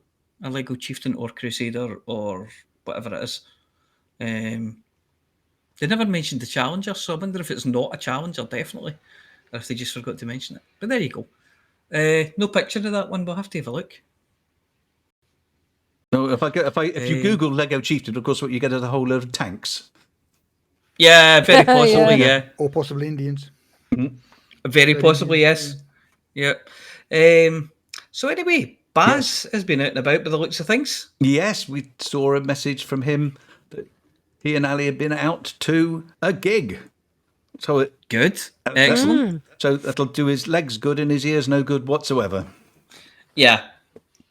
Speaker 3: Chieftain or Crusader or whatever it is. They never mentioned the Challenger, so I wonder if it's not a Challenger, definitely, or if they just forgot to mention it. But there you go. No picture of that one. We'll have to have a look.
Speaker 1: No, if you Google Lego Chieftain, of course, what you get is a whole load of tanks.
Speaker 3: Yeah, very possibly. Yeah,
Speaker 5: or possibly Indians.
Speaker 3: Very possibly, yes. Yeah. So anyway, Baz has been out and about by the looks of things.
Speaker 1: Yes, we saw a message from him that he and Ali had been out to a gig. So
Speaker 3: good, excellent.
Speaker 1: So that'll do his legs good and his ears no good whatsoever.
Speaker 3: Yeah,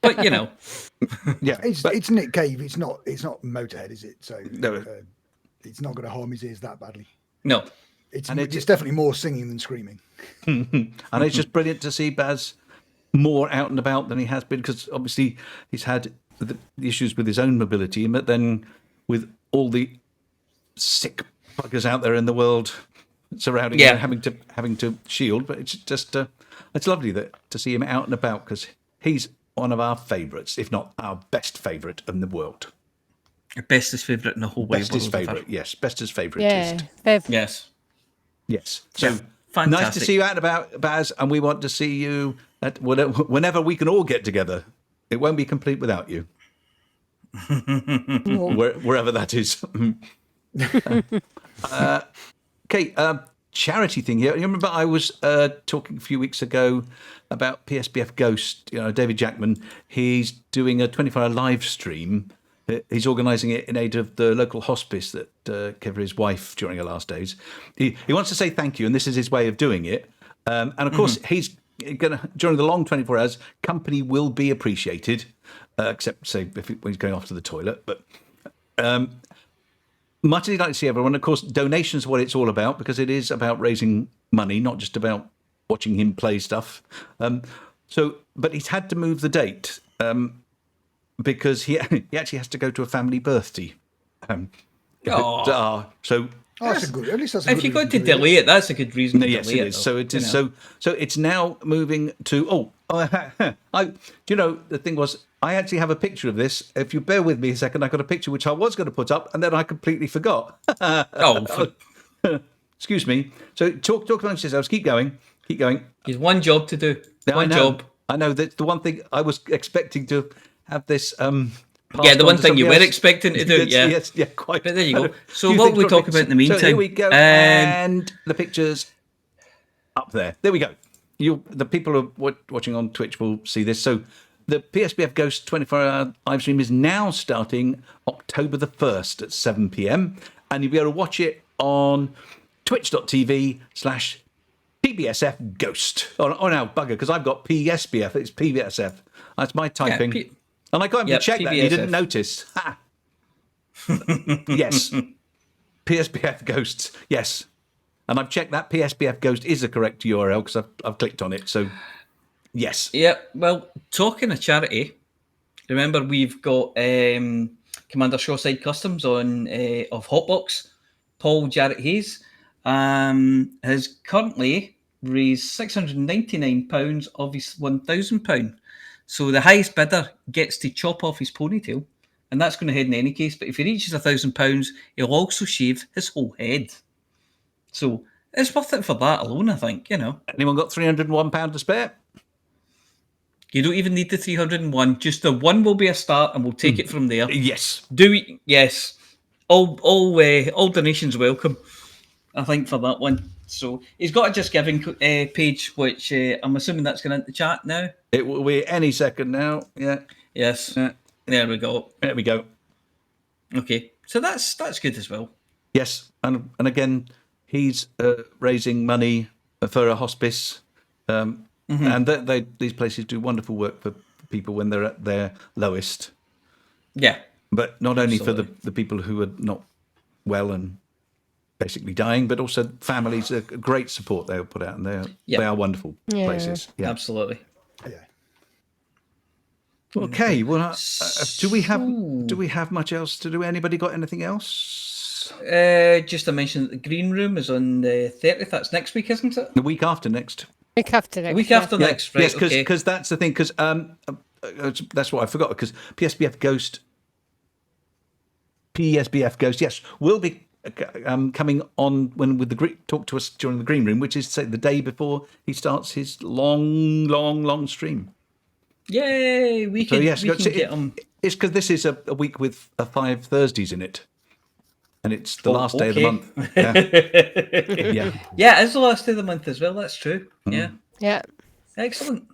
Speaker 3: but you know.
Speaker 1: Yeah,
Speaker 5: it's Nick Cave. It's not Motorhead, is it? So
Speaker 1: no.
Speaker 5: It's not going to harm his ears that badly.
Speaker 3: No,
Speaker 5: it's definitely more singing than screaming.
Speaker 1: And it's just brilliant to see Baz more out and about than he has been, because obviously he's had the issues with his own mobility, but then with all the sick buggers out there in the world surrounding him, having to shield. But it's just it's lovely to see him out and about, because he's one of our favourites, if not our best favourite in the world.
Speaker 3: Bestest favourite in the whole world.
Speaker 1: Bestest favourite, yes. Bestest favourite.
Speaker 3: Yes.
Speaker 1: Yes. So
Speaker 3: fantastic.
Speaker 1: Nice to see you out and about, Baz, and we want to see you at whenever we can all get together. It won't be complete without you. Wherever that is. Okay, charity thing here. You remember I was talking a few weeks ago about PSBF Ghost, David Jackman. He's doing a 24-hour live stream. He's organising it in aid of the local hospice that cared for his wife during her last days. He wants to say thank you, and this is his way of doing it. And of course, he's going to, during the long 24 hours, company will be appreciated, except say when he's going off to the toilet. But much as he'd like to see everyone, of course, donations are what it's all about, because it is about raising money, not just about watching him play stuff. But he's had to move the date because he actually has to go to a family birthday.
Speaker 5: That's a good. At least that's a
Speaker 3: If
Speaker 5: good
Speaker 3: you're going
Speaker 5: reason
Speaker 3: to delay it, that's a good reason to
Speaker 1: Yes,
Speaker 3: delay
Speaker 1: it
Speaker 3: it.
Speaker 1: is.
Speaker 3: Though,
Speaker 1: So it is.
Speaker 3: you know.
Speaker 1: So it's now moving to. The thing was, I actually have a picture of this. If you bear with me a second, I got a picture which I was going to put up, and then I completely forgot. Excuse me. So talk amongst yourselves. Keep going.
Speaker 3: He's one job to do. One job.
Speaker 1: I know that's the one thing I was expecting to have this.
Speaker 3: Yeah, the one thing you were expecting to do.
Speaker 1: Yes, quite.
Speaker 3: But there you go. So
Speaker 1: Few
Speaker 3: what
Speaker 1: things
Speaker 3: we
Speaker 1: got
Speaker 3: talk
Speaker 1: fixed.
Speaker 3: about in the meantime?
Speaker 1: So here we go, and the pictures up there. There we go. The people who are watching on Twitch will see this. So the PSBF Ghost 24-hour live stream is now starting October the 1st at 7 p.m. and you'll be able to watch it on twitch.tv/PBSF Ghost. Oh no, bugger, because I've got PSBF. It's PBSF. That's my typing. And I got him to check that, and he didn't notice. Ha! Yes. PSBF Ghosts. Yes. And I've checked that PSBF Ghost is the correct URL because I've clicked on it. So, yes.
Speaker 3: Yeah, well, talking of charity, remember we've got Commander Shoreside Customs on of Hotbox. Paul Jarrett Hayes has currently raised £699 of his £1,000. So the highest bidder gets to chop off his ponytail, and that's going to head in any case. But if he reaches £1,000, he'll also shave his whole head. So it's worth it for that alone, I think, you know.
Speaker 1: Anyone got £301 to spare?
Speaker 3: You don't even need the 301. Just the one will be a start, and we'll take it from there.
Speaker 1: Yes.
Speaker 3: Yes. All donations welcome, I think, for that one. So he's got a Just Giving page, which I'm assuming that's going into chat now.
Speaker 1: It will be any second now. Yeah.
Speaker 3: Yes.
Speaker 1: Yeah.
Speaker 3: There we go.
Speaker 1: There we go.
Speaker 3: Okay. So that's good as well.
Speaker 1: Yes. And again, he's raising money for a hospice. And these places do wonderful work for people when they're at their lowest.
Speaker 3: Yeah.
Speaker 1: But not only
Speaker 3: Absolutely.
Speaker 1: for the people who are not well and basically dying, but also families. A great support they'll put out, and they are wonderful places. Yeah,
Speaker 3: Absolutely.
Speaker 5: Yeah.
Speaker 1: Okay. Well, do we have much else to do? Anybody got anything else?
Speaker 3: Just to mention that the green room is on the 30th. That's next week, isn't it?
Speaker 1: The week after next.
Speaker 4: Week after next.
Speaker 3: Week after next, right?
Speaker 1: Yes, because that's the thing. Because that's what I forgot. Because PSBF Ghost, yes, will be coming on with the talk to us during the green room, which is say the day before he starts his long stream.
Speaker 3: Yay! We can get them.
Speaker 1: It's because this is a week with 5 Thursdays in it, and it's the last day of the month. Yeah.
Speaker 3: Yeah, it's the last day of the month as well. That's true. Yeah.
Speaker 4: Yeah.
Speaker 3: Excellent.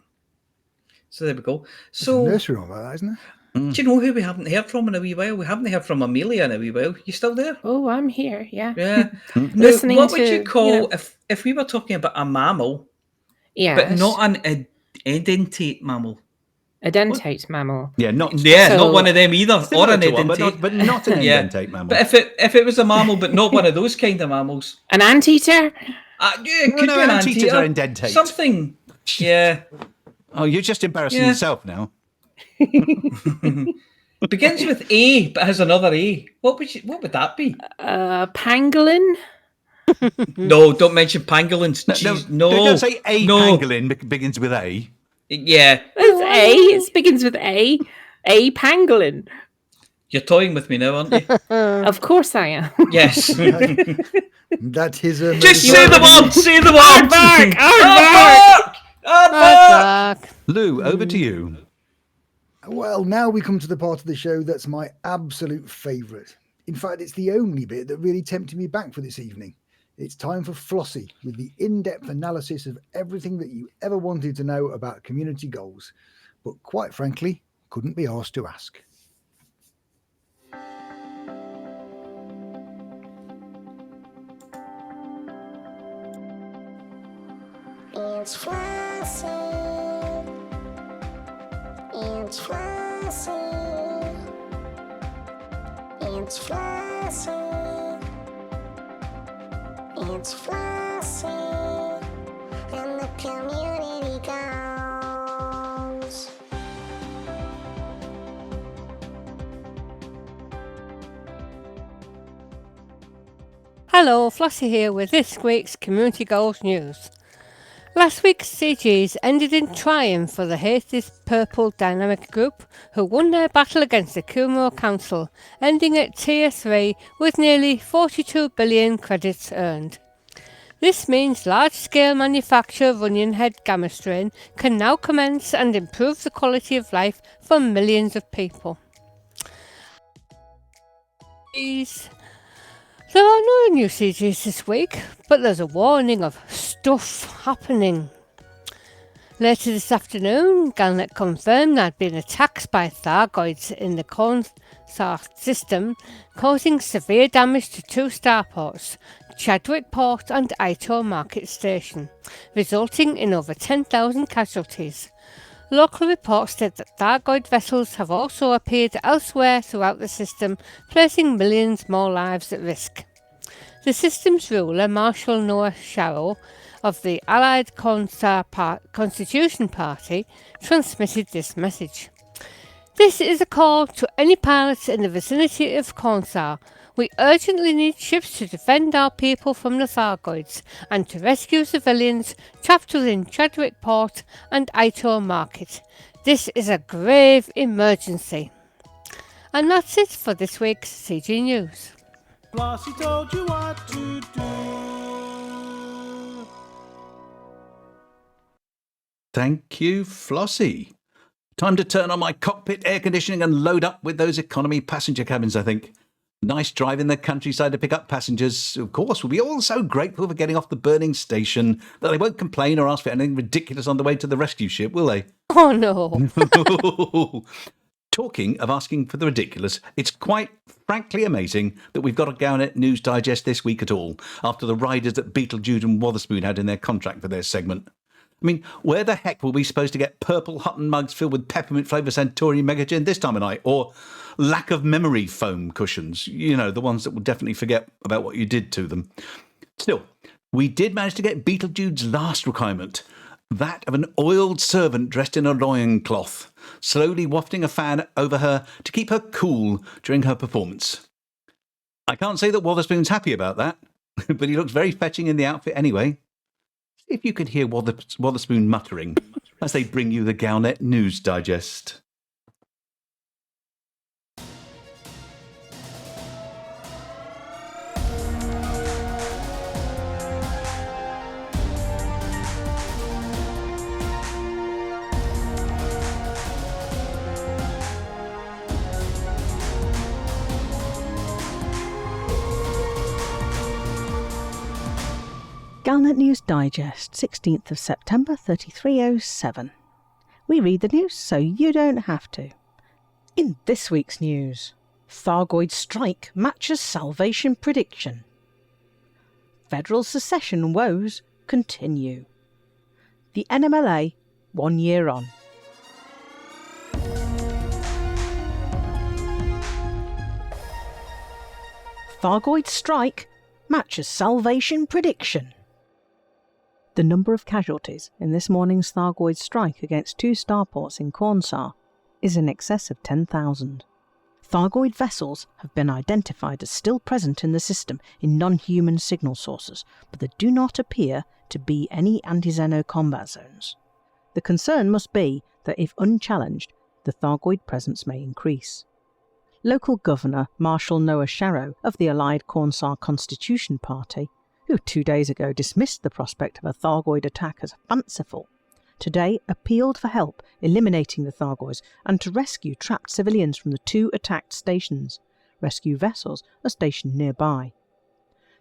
Speaker 3: So there we go.
Speaker 5: There's
Speaker 3: So
Speaker 5: a nursery on that, isn't there?
Speaker 3: do you know who we haven't heard from in a wee while? We haven't heard from Amelia in a wee while. You still there?
Speaker 2: Oh, I'm here. Yeah.
Speaker 3: Yeah. Now,
Speaker 2: Listening
Speaker 3: what would
Speaker 2: to,
Speaker 3: you call
Speaker 2: you know-
Speaker 3: if we were talking about a mammal,
Speaker 2: Yeah.
Speaker 3: but not an edentate mammal?
Speaker 2: a dentate mammal.
Speaker 1: Yeah, not
Speaker 3: Not one of them either, or an
Speaker 1: similar to one,
Speaker 3: edentate.
Speaker 1: but not an
Speaker 3: Yeah.
Speaker 1: edentate mammal.
Speaker 3: But if it was a mammal, but not one of those kind of mammals,
Speaker 2: An anteater?
Speaker 3: it could
Speaker 1: No,
Speaker 3: be an
Speaker 1: anteaters
Speaker 3: anteater.
Speaker 1: are indentate.
Speaker 3: Something. Yeah.
Speaker 1: Oh, you're just embarrassing
Speaker 3: Yeah.
Speaker 1: yourself now.
Speaker 3: Begins with A, but has another A. What would that be?
Speaker 2: Pangolin?
Speaker 3: No, don't mention pangolins. Jeez, no.
Speaker 1: Don't say a
Speaker 3: no.
Speaker 1: pangolin begins with A.
Speaker 3: Yeah,
Speaker 2: It's A. It begins with A. A pangolin.
Speaker 3: you're toying with me now, aren't you?
Speaker 2: Of course I am.
Speaker 3: Yes.
Speaker 5: That is a
Speaker 3: Just say the word. Say the word.
Speaker 2: Aardvark!
Speaker 3: Aardvark! Aardvark!
Speaker 4: Aardvark.
Speaker 1: Lou, over to you.
Speaker 5: Well, now we come to the part of the show that's my absolute favourite. In fact, it's the only bit that really tempted me back for this evening. It's time for Flossy, with the in-depth analysis of everything that you ever wanted to know about community goals, but quite frankly, couldn't be asked to ask.
Speaker 9: It's Flossy. It's Flossy. It's Flossy. It's Flossy, and the community goes.
Speaker 4: Hello, Flossy here with this week's Community Goals News. Last week's CGs ended in triumph for the Hades Purple Dynamic Group, who won their battle against the Cumro Council, ending at Tier 3 with nearly 42 billion credits earned. This means large-scale manufacture of onion head gamma strain can now commence and improve the quality of life for millions of people. There are no new CGs this week, but there's a warning of stuff happening. Later this afternoon, Galnet confirmed there had been attacks by Thargoids in the Cornsar system, causing severe damage to two starports, Chadwick Port and Ito Market Station, resulting in over 10,000 casualties. Local reports state that Thargoid vessels have also appeared elsewhere throughout the system, placing millions more lives at risk. The system's ruler, Marshal Noah Sharrow, of the Allied Constitution Party, transmitted this message. This is a call to any pilots in the vicinity of Cornsar. We urgently need ships to defend our people from the Thargoids and to rescue civilians trapped within Chadwick Port and Ito Market. This is a grave emergency. And that's it for this week's CG News.
Speaker 10: Flossy told you what to do.
Speaker 1: Thank you, Flossy. Time to turn on my cockpit air conditioning and load up with those economy passenger cabins, I think. Nice drive in the countryside to pick up passengers. Of course, we'll be all so grateful for getting off the burning station that they won't complain or ask for anything ridiculous on the way to the rescue ship, will they?
Speaker 4: Oh no.
Speaker 1: Talking of asking for the ridiculous, it's quite frankly amazing that we've got a Galnet News Digest this week at all, after the riders that Beetlejuice and Wotherspoon had in their contract for their segment. I mean, where the heck were we supposed to get purple Hutton mugs filled with peppermint flavour Centauri Mega Gin this time of night? Or lack of memory foam cushions? You know, the ones that will definitely forget about what you did to them. Still, we did manage to get Beetlejuice's last requirement, that of an oiled servant dressed in a loincloth, slowly wafting a fan over her to keep her cool during her performance. I can't say that Wotherspoon's happy about that, but he looks very fetching in the outfit anyway. See if you could hear Wotherspoon muttering as they bring you the Galnet News Digest.
Speaker 11: Galnet News Digest, 16th of September 3307. We read the news so you don't have to. In this week's news, Thargoid strike matches salvation prediction. Federal secession woes continue. The NMLA 1 year on. Thargoid strike matches salvation prediction. The number of casualties in this morning's Thargoid strike against two starports in Cornsar is in excess of 10,000. Thargoid vessels have been identified as still present in the system in non-human signal sources, but there do not appear to be any anti-Xeno combat zones. The concern must be that if unchallenged, the Thargoid presence may increase. Local Governor Marshal Noah Sharrow of the Allied Cornsar Constitution Party, who 2 days ago dismissed the prospect of a Thargoid attack as fanciful, today appealed for help eliminating the Thargoids and to rescue trapped civilians from the two attacked stations. Rescue vessels are stationed nearby.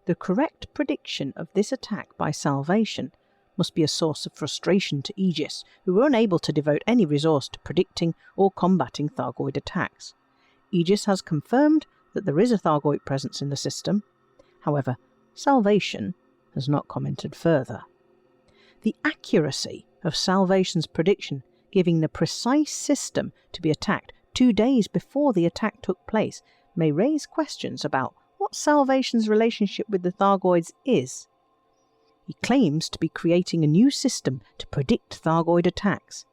Speaker 11: The correct prediction of this attack by Salvation must be a source of frustration to Aegis, who were unable to devote any resource to predicting or combating Thargoid attacks. Aegis has confirmed that there is a Thargoid presence in the system. However, Salvation has not commented further. The accuracy of Salvation's prediction, giving the precise system to be attacked 2 days before the attack took place, may raise questions about what Salvation's relationship with the Thargoids is. He claims to be creating a new system to predict Thargoid attacks.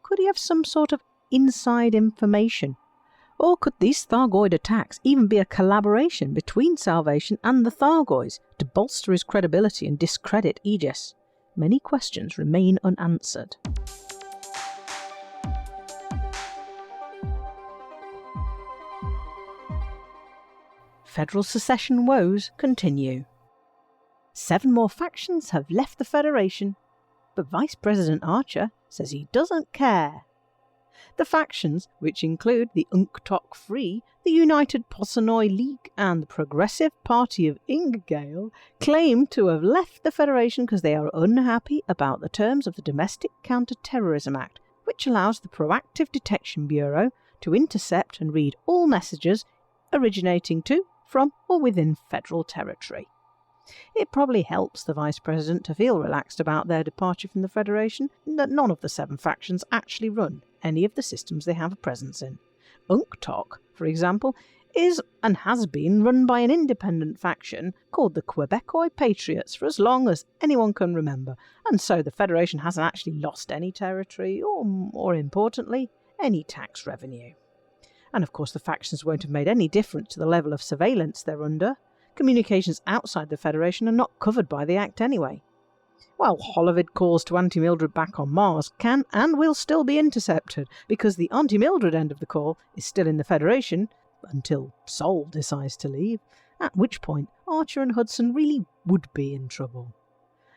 Speaker 11: Could he have some sort of inside information? Or could these Thargoid attacks even be a collaboration between Salvation and the Thargoids to bolster his credibility and discredit Aegis? Many questions remain unanswered. Federal secession woes continue. 7 more factions have left the Federation, but Vice President Archer says he doesn't care. The factions, which include the Unktok Free, the United Posanoi League and the Progressive Party of Ingegale, claim to have left the Federation because they are unhappy about the terms of the Domestic Counter-Terrorism Act, which allows the Proactive Detection Bureau to intercept and read all messages originating to, from or within federal territory. It probably helps the Vice President to feel relaxed about their departure from the Federation that none of the 7 factions actually run any of the systems they have a presence in. Unktok, for example, is and has been run by an independent faction called the Quebecois Patriots for as long as anyone can remember, and so the Federation hasn't actually lost any territory or, more importantly, any tax revenue. And of course the factions won't have made any difference to the level of surveillance they're under. Communications outside the Federation are not covered by the Act anyway. While Holovid calls to Auntie Mildred back on Mars can and will still be intercepted because the Auntie Mildred end of the call is still in the Federation until Sol decides to leave, at which point Archer and Hudson really would be in trouble.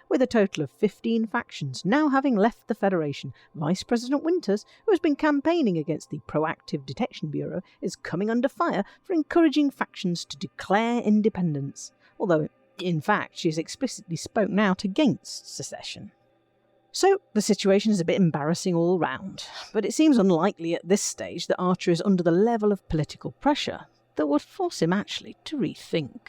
Speaker 11: With a total of 15 factions now having left the Federation, Vice President Winters, who has been campaigning against the Proactive Detection Bureau, is coming under fire for encouraging factions to declare independence, although in fact she has explicitly spoken out against secession. So the situation is a bit embarrassing all round, but it seems unlikely at this stage that Archer is under the level of political pressure that would force him actually to rethink.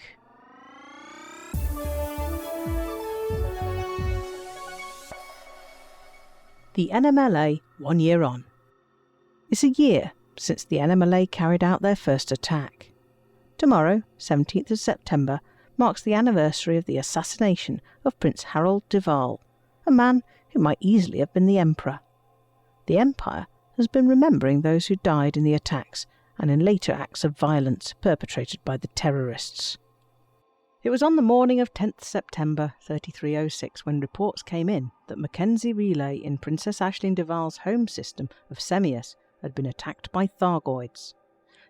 Speaker 11: The NMLA 1 year on. It's a year since the NMLA carried out their first attack. Tomorrow, 17th of September, marks the anniversary of the assassination of Prince Harold de Waal, a man who might easily have been the Emperor. The Empire has been remembering those who died in the attacks and in later acts of violence perpetrated by the terrorists. It was on the morning of 10th September 3306 when reports came in that Mackenzie Relay in Princess Aisling de Waal's home system of Semius had been attacked by Thargoids.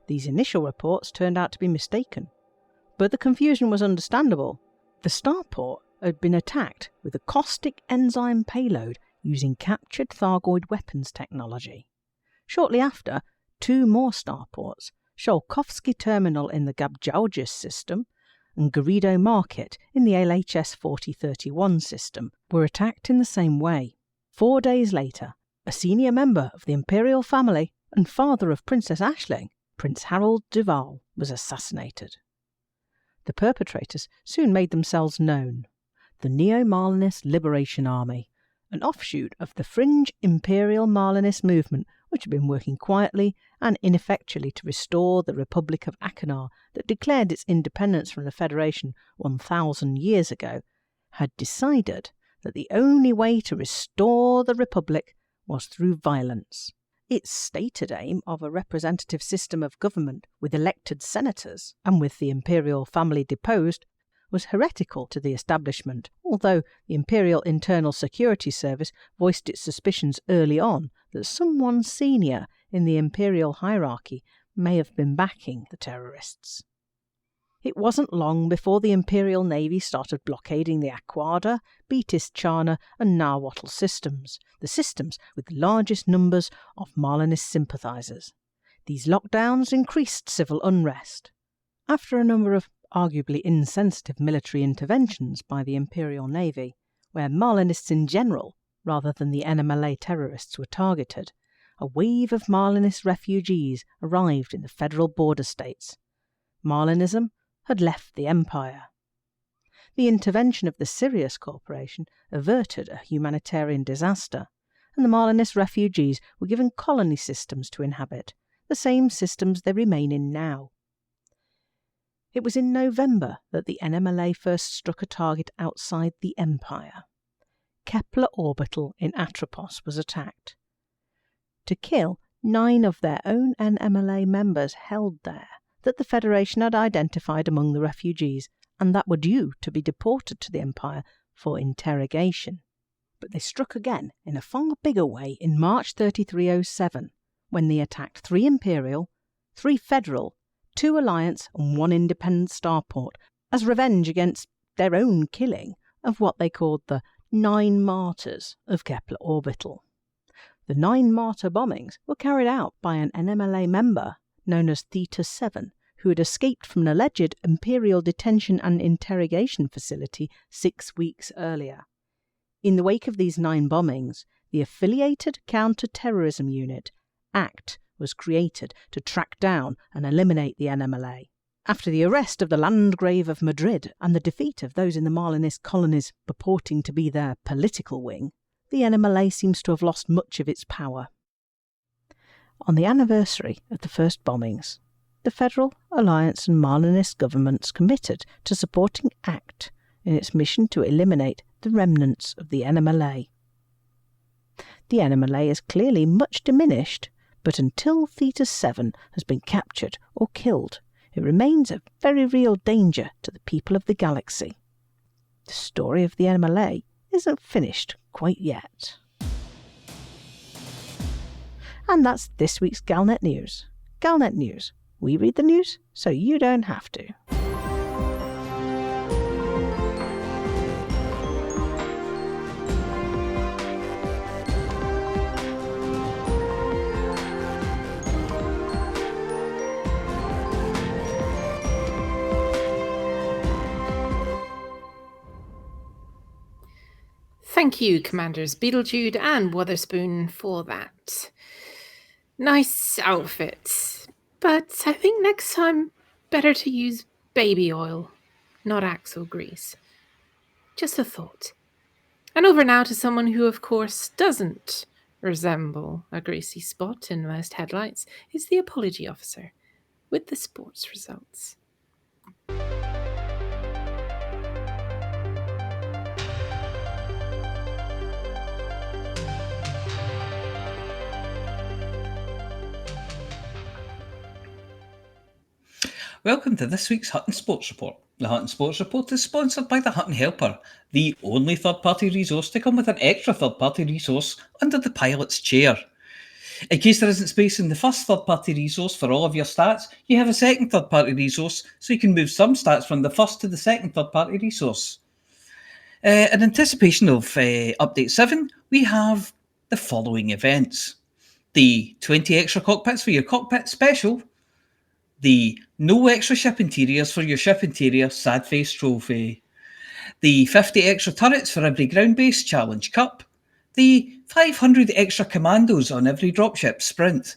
Speaker 11: These initial reports turned out to be mistaken, but the confusion was understandable. The starport had been attacked with a caustic enzyme payload using captured Thargoid weapons technology. Shortly after, 2 more starports, Sholkovsky Terminal in the Gabjaugis system and Garrido Market in the LHS 4031 system, were attacked in the same way. 4 days later, a senior member of the imperial family and father of Princess Aisling, Prince Harold de Waal, was assassinated. The perpetrators soon made themselves known. The Neo-Marlinist Liberation Army, an offshoot of the fringe imperial Marlinist movement which had been working quietly and ineffectually to restore the Republic of Achenar that declared its independence from the Federation 1,000 years ago, had decided that the only way to restore the Republic was through violence. Its stated aim of a representative system of government with elected senators and with the imperial family deposed was heretical to the establishment, although the Imperial Internal Security Service voiced its suspicions early on that someone senior in the imperial hierarchy may have been backing the terrorists. It wasn't long before the Imperial Navy started blockading the Aquada, Beatis Chana and Nahuatl systems, the systems with the largest numbers of Marlinist sympathisers. These lockdowns increased civil unrest. After a number of arguably insensitive military interventions by the Imperial Navy, where Marlinists in general, rather than the NMLA terrorists, were targeted, a wave of Marlinist refugees arrived in the federal border states. Marlinism had left the Empire. The intervention of the Sirius Corporation averted a humanitarian disaster, and the Marlinist refugees were given colony systems to inhabit, the same systems they remain in now. It was in November that the NMLA first struck a target outside the Empire. Kepler Orbital in Atropos was attacked. To kill 9 of their own NMLA members held there that the Federation had identified among the refugees and that were due to be deported to the Empire for interrogation. But they struck again in a far bigger way in March 3307, when they attacked 3 Imperial, 3 Federal, 2 Alliance and 1 independent starport as revenge against their own killing of what they called the 9 Martyrs of Kepler Orbital. The 9 Martyr bombings were carried out by an NMLA member known as Theta 7, who had escaped from an alleged Imperial detention and interrogation facility 6 weeks earlier. In the wake of these 9 bombings, the Affiliated Counter-Terrorism Unit, ACT, was created to track down and eliminate the NMLA. After the arrest of the Landgrave of Madrid and the defeat of those in the Marlinist colonies purporting to be their political wing, the NMLA seems to have lost much of its power. On the anniversary of the first bombings, the Federal, Alliance and Marlinist governments committed to supporting ACT in its mission to eliminate the remnants of the NMLA. The NMLA is clearly much diminished, but until Theta 7 has been captured or killed, it remains a very real danger to the people of the galaxy. The story of the NMLA isn't finished quite yet. And that's this week's Galnet News. Galnet News. We read the news so you don't have to.
Speaker 2: Thank you, Commanders Beetlejude and Witherspoon, for that. Nice outfits, but I think next time better to use baby oil, not axle grease. Just a thought. And over now to someone who, of course, doesn't resemble a greasy spot in most headlights, is the apology officer with the sports results.
Speaker 3: Welcome to this week's Hutton Sports Report. The Hutton Sports Report is sponsored by the Hutton Helper, the only third-party resource to come with an extra third-party resource under the pilot's chair. In case there isn't space in the first third-party resource for all of your stats, you have a second third-party resource so you can move some stats from the first to the second third-party resource. In anticipation of Update 7, we have the following events. The 20 extra cockpits for your cockpit special, the no extra ship interiors for your ship interior sad face trophy, the 50 extra turrets for every ground-based challenge cup, the 500 extra commandos on every dropship sprint,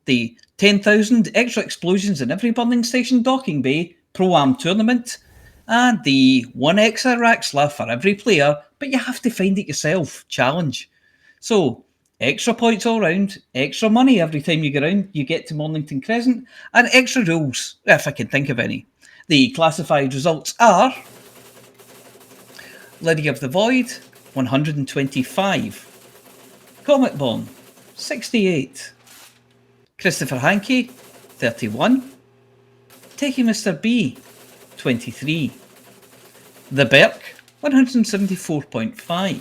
Speaker 3: the 10,000 extra explosions in every burning station docking bay pro-am tournament, and the 1 extra rack slav for every player, but you have to find it yourself challenge. So, extra points all round, extra money every time you get to Mornington Crescent, and extra rules, if I can think of any. The classified results are Lady of the Void, 125. Cometborn, 68. Christopher Hankey, 31. Techie Mr. B, 23. The Berk, 174.5.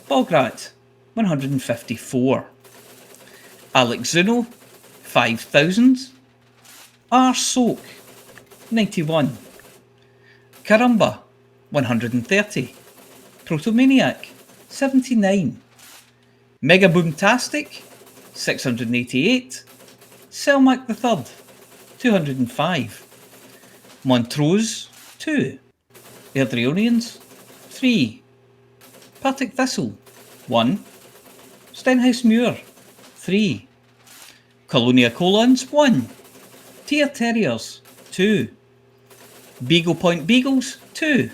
Speaker 3: Bograt, 154. Alex Zuno, 5,000. R. Soak, 91. Caramba, 130. Protomaniac, 79. Mega Boomtastic, 688. Selmac the Third, 205. Montrose, 2. Erdrionians, 3. Partick Thistle, 1. Stenhouse Muir, 3. Colonia Colons, 1. Tier Terriers, 2. Beagle Point Beagles, 2.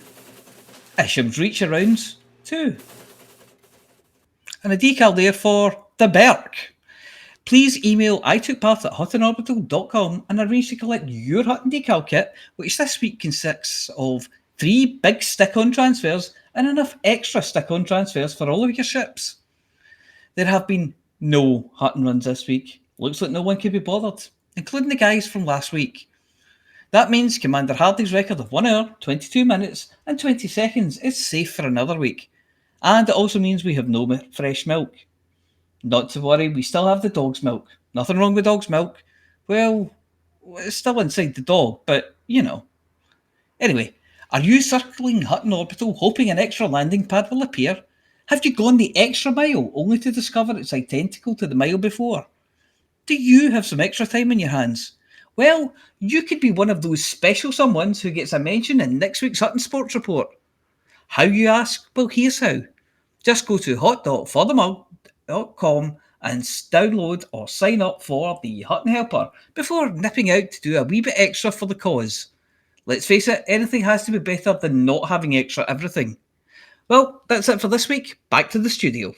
Speaker 3: Isham's Reach Arounds, 2. And a decal there for the Berk. please email itookpart@huttonorbital.com and arrange to collect your Hutton decal kit, which this week consists of 3 big stick-on transfers and enough extra stick-on transfers for all of your ships. There have been no Hutton runs this week. Looks like no one could be bothered, including the guys from last week. That means Commander Hardy's record of 1 hour, 22 minutes and 20 seconds is safe for another week. And it also means we have no fresh milk. Not to worry, we still have the dog's milk. Nothing wrong with dog's milk. Well, it's still inside the dog, but you know. Anyway, are you circling Hutton Orbital hoping an extra landing pad will appear? Have you gone the extra mile only to discover it's identical to the mile before? Do you have some extra time in your hands? Well, you could be one of those special someones who gets a mention in next week's Hutton Sports Report. How, you ask? Well, here's how. Just go to hot.folderol.com and download or sign up for the Hutton Helper before nipping out to do a wee bit extra for the cause. Let's face it, anything has to be better than not having extra everything. Well, that's it for this week. Back to the studio.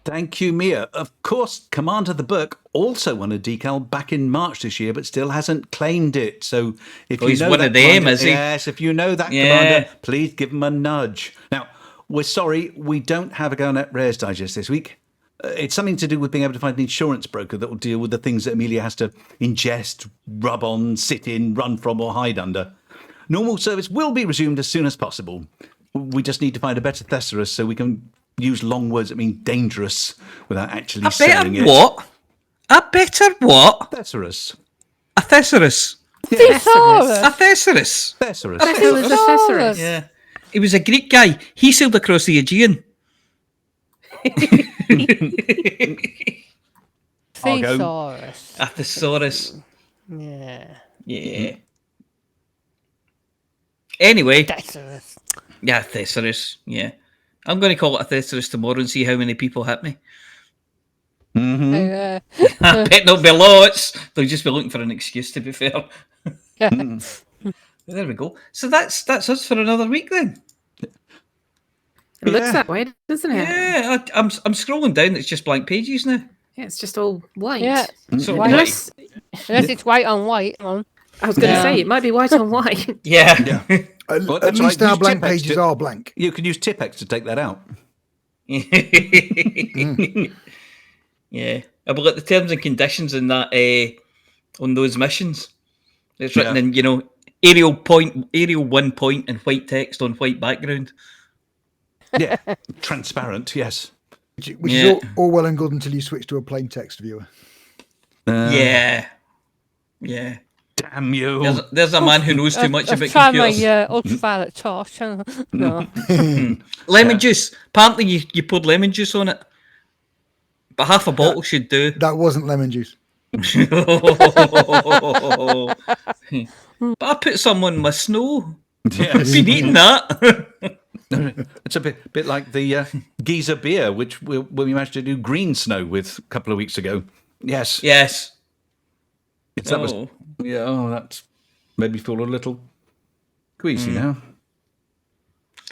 Speaker 1: Thank you, Mia. Of course, Commander the Book also won a decal back in March this year, but still hasn't claimed it. So if you
Speaker 3: he's
Speaker 1: know
Speaker 3: one
Speaker 1: that
Speaker 3: of them,
Speaker 1: Commander,
Speaker 3: is he?
Speaker 1: Yes, if you know that
Speaker 3: Yeah.
Speaker 1: Commander, please give him a nudge. Now, we're sorry, we don't have a Galnet Rares Digest this week. It's something to do with being able to find an insurance broker that will deal with the things that Amelia has to ingest, rub on, sit in, run from, or hide under. Normal service will be resumed as soon as possible. We just need to find a better thesaurus so we can use long words that mean dangerous without actually saying it.
Speaker 3: What? A better what?
Speaker 1: Thesaurus.
Speaker 3: A thesaurus.
Speaker 4: Thesaurus.
Speaker 3: A thesaurus.
Speaker 1: Thesaurus.
Speaker 2: I thought it was a thesaurus.
Speaker 3: Yeah. He was a Greek guy. He sailed across the Aegean.
Speaker 4: Thesaurus.
Speaker 3: A thesaurus.
Speaker 4: Yeah.
Speaker 3: Yeah. Anyway.
Speaker 4: Thesaurus.
Speaker 3: Yeah, thesaurus. Yeah. I'm going to call it a thesaurus tomorrow and see how many people hit me. I bet there'll be lots. They'll just be looking for an excuse, to be fair. There we go. So that's us for another week then.
Speaker 2: It looks that way, doesn't it?
Speaker 3: Yeah, I'm scrolling down. It's just blank pages now.
Speaker 2: Yeah, it's just all white.
Speaker 4: Yeah.
Speaker 3: So
Speaker 4: White.
Speaker 3: white.
Speaker 4: Unless it's white on white.
Speaker 2: I was going to say, it might be white on white.
Speaker 3: Yeah.
Speaker 1: Well,
Speaker 5: At
Speaker 1: that's
Speaker 5: least
Speaker 1: right.
Speaker 5: our
Speaker 1: Use
Speaker 5: blank
Speaker 1: Tipex
Speaker 5: pages
Speaker 1: to-
Speaker 5: are blank.
Speaker 1: You could use Tipex to take that out.
Speaker 3: Yeah. I've got the terms and conditions in that on those missions. It's written in, Arial 1 point and white text on white background.
Speaker 1: Yeah, transparent, yes.
Speaker 5: Which is all well and good until you switch to a plain text viewer.
Speaker 3: Yeah.
Speaker 1: Damn you.
Speaker 3: There's a man who knows too much about
Speaker 4: Try
Speaker 3: computers.
Speaker 4: my ultraviolet torch. No.
Speaker 3: Lemon juice. Apparently you poured lemon juice on it. But half a bottle should do.
Speaker 5: That wasn't lemon juice.
Speaker 3: But I put some on my snow.
Speaker 1: Yes.
Speaker 3: I've been eating that.
Speaker 1: It's a bit like the Giza beer, which we managed to do green snow with a couple of weeks ago. Yes.
Speaker 3: Yes.
Speaker 1: That was, that made me feel a little queasy now.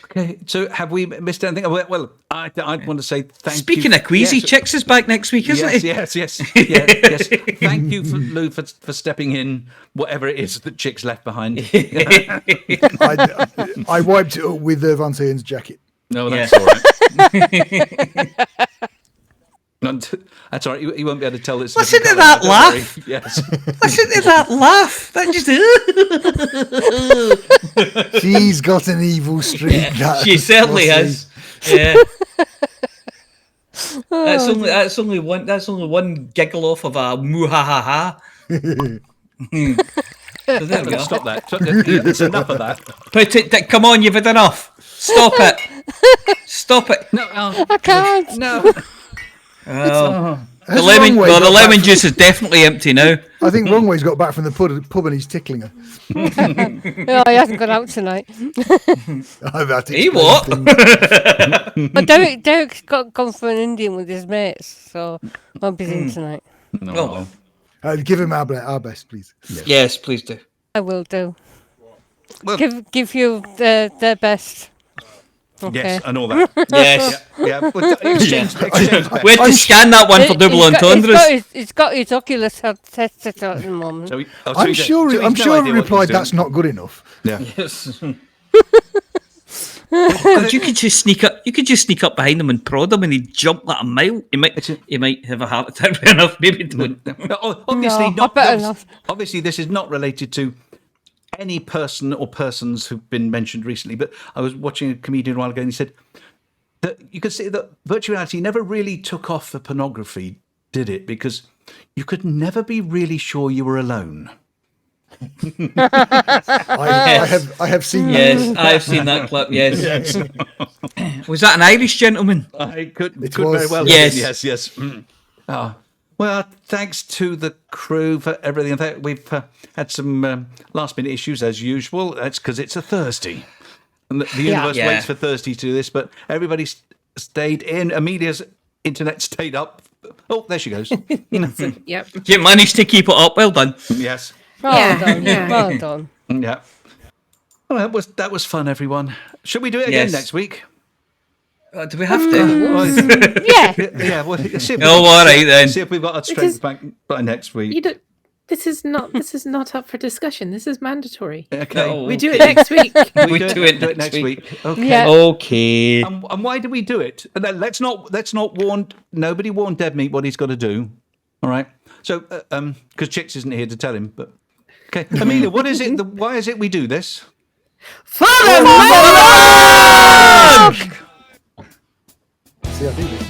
Speaker 1: Okay, so have we missed anything? Well, I'd want to say thank you.
Speaker 3: Speaking of queasy,
Speaker 1: Yes.
Speaker 3: Chicks is back next week, isn't he?
Speaker 1: Yes. Yes. Thank you, Lou, for stepping in, whatever it is that Chick's left behind.
Speaker 5: I wiped it up with Van Seyen's jacket.
Speaker 1: No, that's all right. That's all right. You won't be able to tell it's.
Speaker 3: Listen to
Speaker 1: different
Speaker 3: that
Speaker 1: colour, don't
Speaker 3: laugh.
Speaker 1: worry. Yes.
Speaker 3: Listen to that laugh. That just.
Speaker 5: She's got an evil streak.
Speaker 3: She certainly has. Yeah. That's only one giggle off of a moo ha ha ha. So there we go.
Speaker 1: Stop that. It's enough of that.
Speaker 3: Put it. Come on, you've had enough. Stop it. Stop it.
Speaker 1: No,
Speaker 4: I can't.
Speaker 1: No.
Speaker 3: Oh.
Speaker 5: Has
Speaker 3: The lemon,
Speaker 5: Wrongway
Speaker 3: well, the
Speaker 5: got
Speaker 3: lemon
Speaker 5: back
Speaker 3: juice is definitely empty now.
Speaker 5: I think Wrongway's got back from the pub and he's tickling her.
Speaker 4: No, he hasn't gone out tonight.
Speaker 5: I've had to
Speaker 3: He
Speaker 5: explain
Speaker 3: what?
Speaker 5: things.
Speaker 4: But Derek's gone for an Indian with his mates, so won't be in tonight.
Speaker 1: No.
Speaker 5: Give him our best, please.
Speaker 3: Yes, please do.
Speaker 4: I will do.
Speaker 1: Well,
Speaker 4: Give you their best Okay.
Speaker 1: Yes, and all that.
Speaker 3: Yes.
Speaker 1: Yeah. Well, exchange
Speaker 3: We had to scan that one for double entendres.
Speaker 4: He's got his Oculus headset at the moment.
Speaker 1: So
Speaker 5: I'm sure he replied, "That's not good enough."
Speaker 1: Yeah.
Speaker 3: Yes. God, you could just sneak up. You could just sneak up behind him and prod him, and he'd jump like a mile. He might have a heart attack. Fair enough. Maybe don't.
Speaker 1: Obviously
Speaker 4: No, I better not.
Speaker 1: Obviously, this is not related to any person or persons who've been mentioned recently. But I was watching a comedian a while ago, and he said that you could see that virtual reality never really took off for pornography, did it? Because you could never be really sure you were alone.
Speaker 5: I have seen that.
Speaker 3: Yes, I have seen that clip. Yes. Was that an Irish gentleman?
Speaker 1: I could
Speaker 5: was.
Speaker 1: very well.
Speaker 3: Yes.
Speaker 1: Yes. Mm. Oh. Well, thanks to the crew for everything. We've had some last-minute issues as usual. That's because it's a Thursday, and the universe
Speaker 3: Yeah.
Speaker 1: waits for Thursday to do this. But everybody stayed in. Amelia's internet stayed up. Oh, there she goes.
Speaker 2: Yep.
Speaker 3: You managed to keep it up. Well done.
Speaker 1: Yes.
Speaker 4: Well done.
Speaker 2: yeah.
Speaker 4: Well done.
Speaker 1: Yeah. Well, that was fun, everyone. Should we do it again
Speaker 3: Yes.
Speaker 1: next week?
Speaker 3: Do we have to?
Speaker 1: Well,
Speaker 4: Yeah.
Speaker 1: yeah. Well, see if
Speaker 3: Oh, all right then.
Speaker 1: See if we've got our strength back by next week.
Speaker 2: You don't. This is not up for discussion. This is mandatory.
Speaker 1: Okay.
Speaker 3: Oh,
Speaker 2: We do it next week.
Speaker 3: We do it next
Speaker 1: week. Okay.
Speaker 4: Yeah.
Speaker 3: Okay.
Speaker 1: And why do we do it? And then let's not warn. Nobody warn Dead Meat what he's got to do. All right. So, because Chicks isn't here to tell him, but okay, Amelia, what is it? Why is it we do this?
Speaker 2: For the
Speaker 5: See, I do this.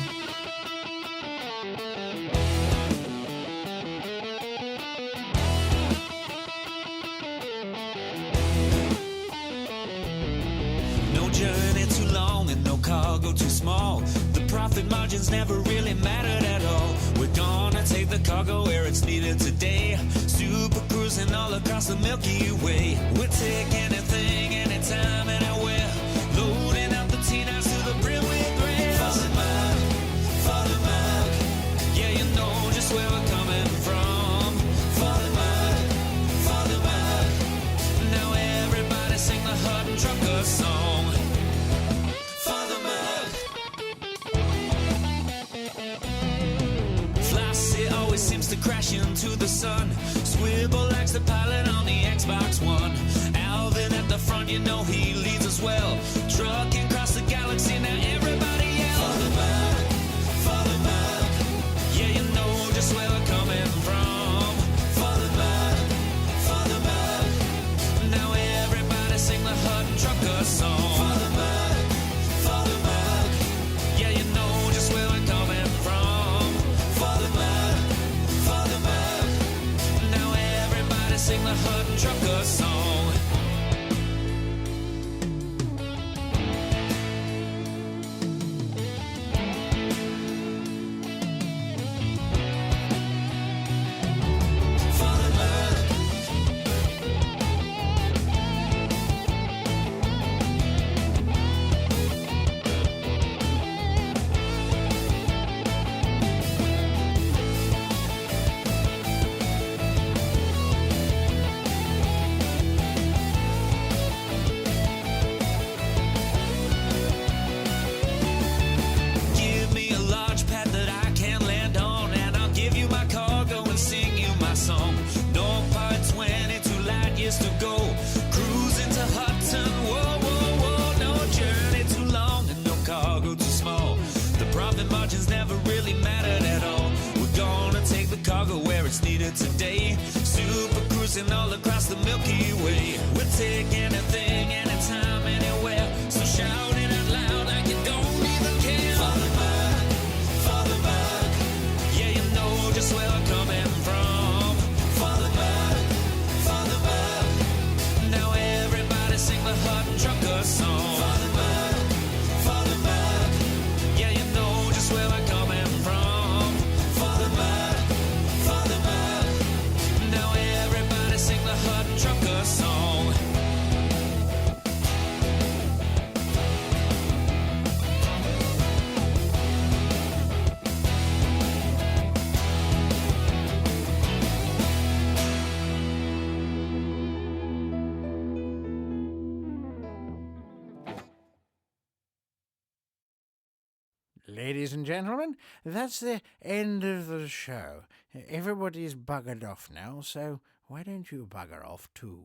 Speaker 10: No journey too long and no cargo too small. The profit margins never really mattered at all. We're gonna take the cargo where it's needed today. Super cruising all across the Milky Way. We'll take anything, anytime, anywhere. Loading up the T-9s to the brim with grain. For the mug. Yeah, you know just where we're coming from. For the mug. Now everybody sing the Hutton Trucker song. For the mug. Flossy always seems to crash into the sun. Swivel likes the pilot on the Xbox One. Alvin at the front, you know he leads us well. Trucking across the galaxy, now everybody yell. For the mug. Yeah, you know just where we're coming from. For the mug. Now everybody sing the Hutton Trucker song. For the mug. Yeah, you know just where we're coming from. For the mug. Now everybody sing the Hutton Trucker song. For the mug. Give me a launch pad that I can land on, and I'll give you my cargo and sing you my song. No part 22 light years to go. Cruising to Hutton, whoa. No journey too long and no cargo too small. The profit margins never really mattered at all. We're gonna take the cargo where it's needed today. Super cruising all across the Milky Way. We'll take anything, anytime, anywhere. So shout it out loud like you don't even care. For the mug. Yeah, you know just where we're coming from. For the mug. Now everybody sing the Hutton Trucker song. For the mug. Yeah, you know just where we're coming from. For the mug. Now everybody sing the Hutton Trucker song.
Speaker 12: Ladies and gentlemen, that's the end of the show. Everybody's buggered off now, so why don't you bugger off too?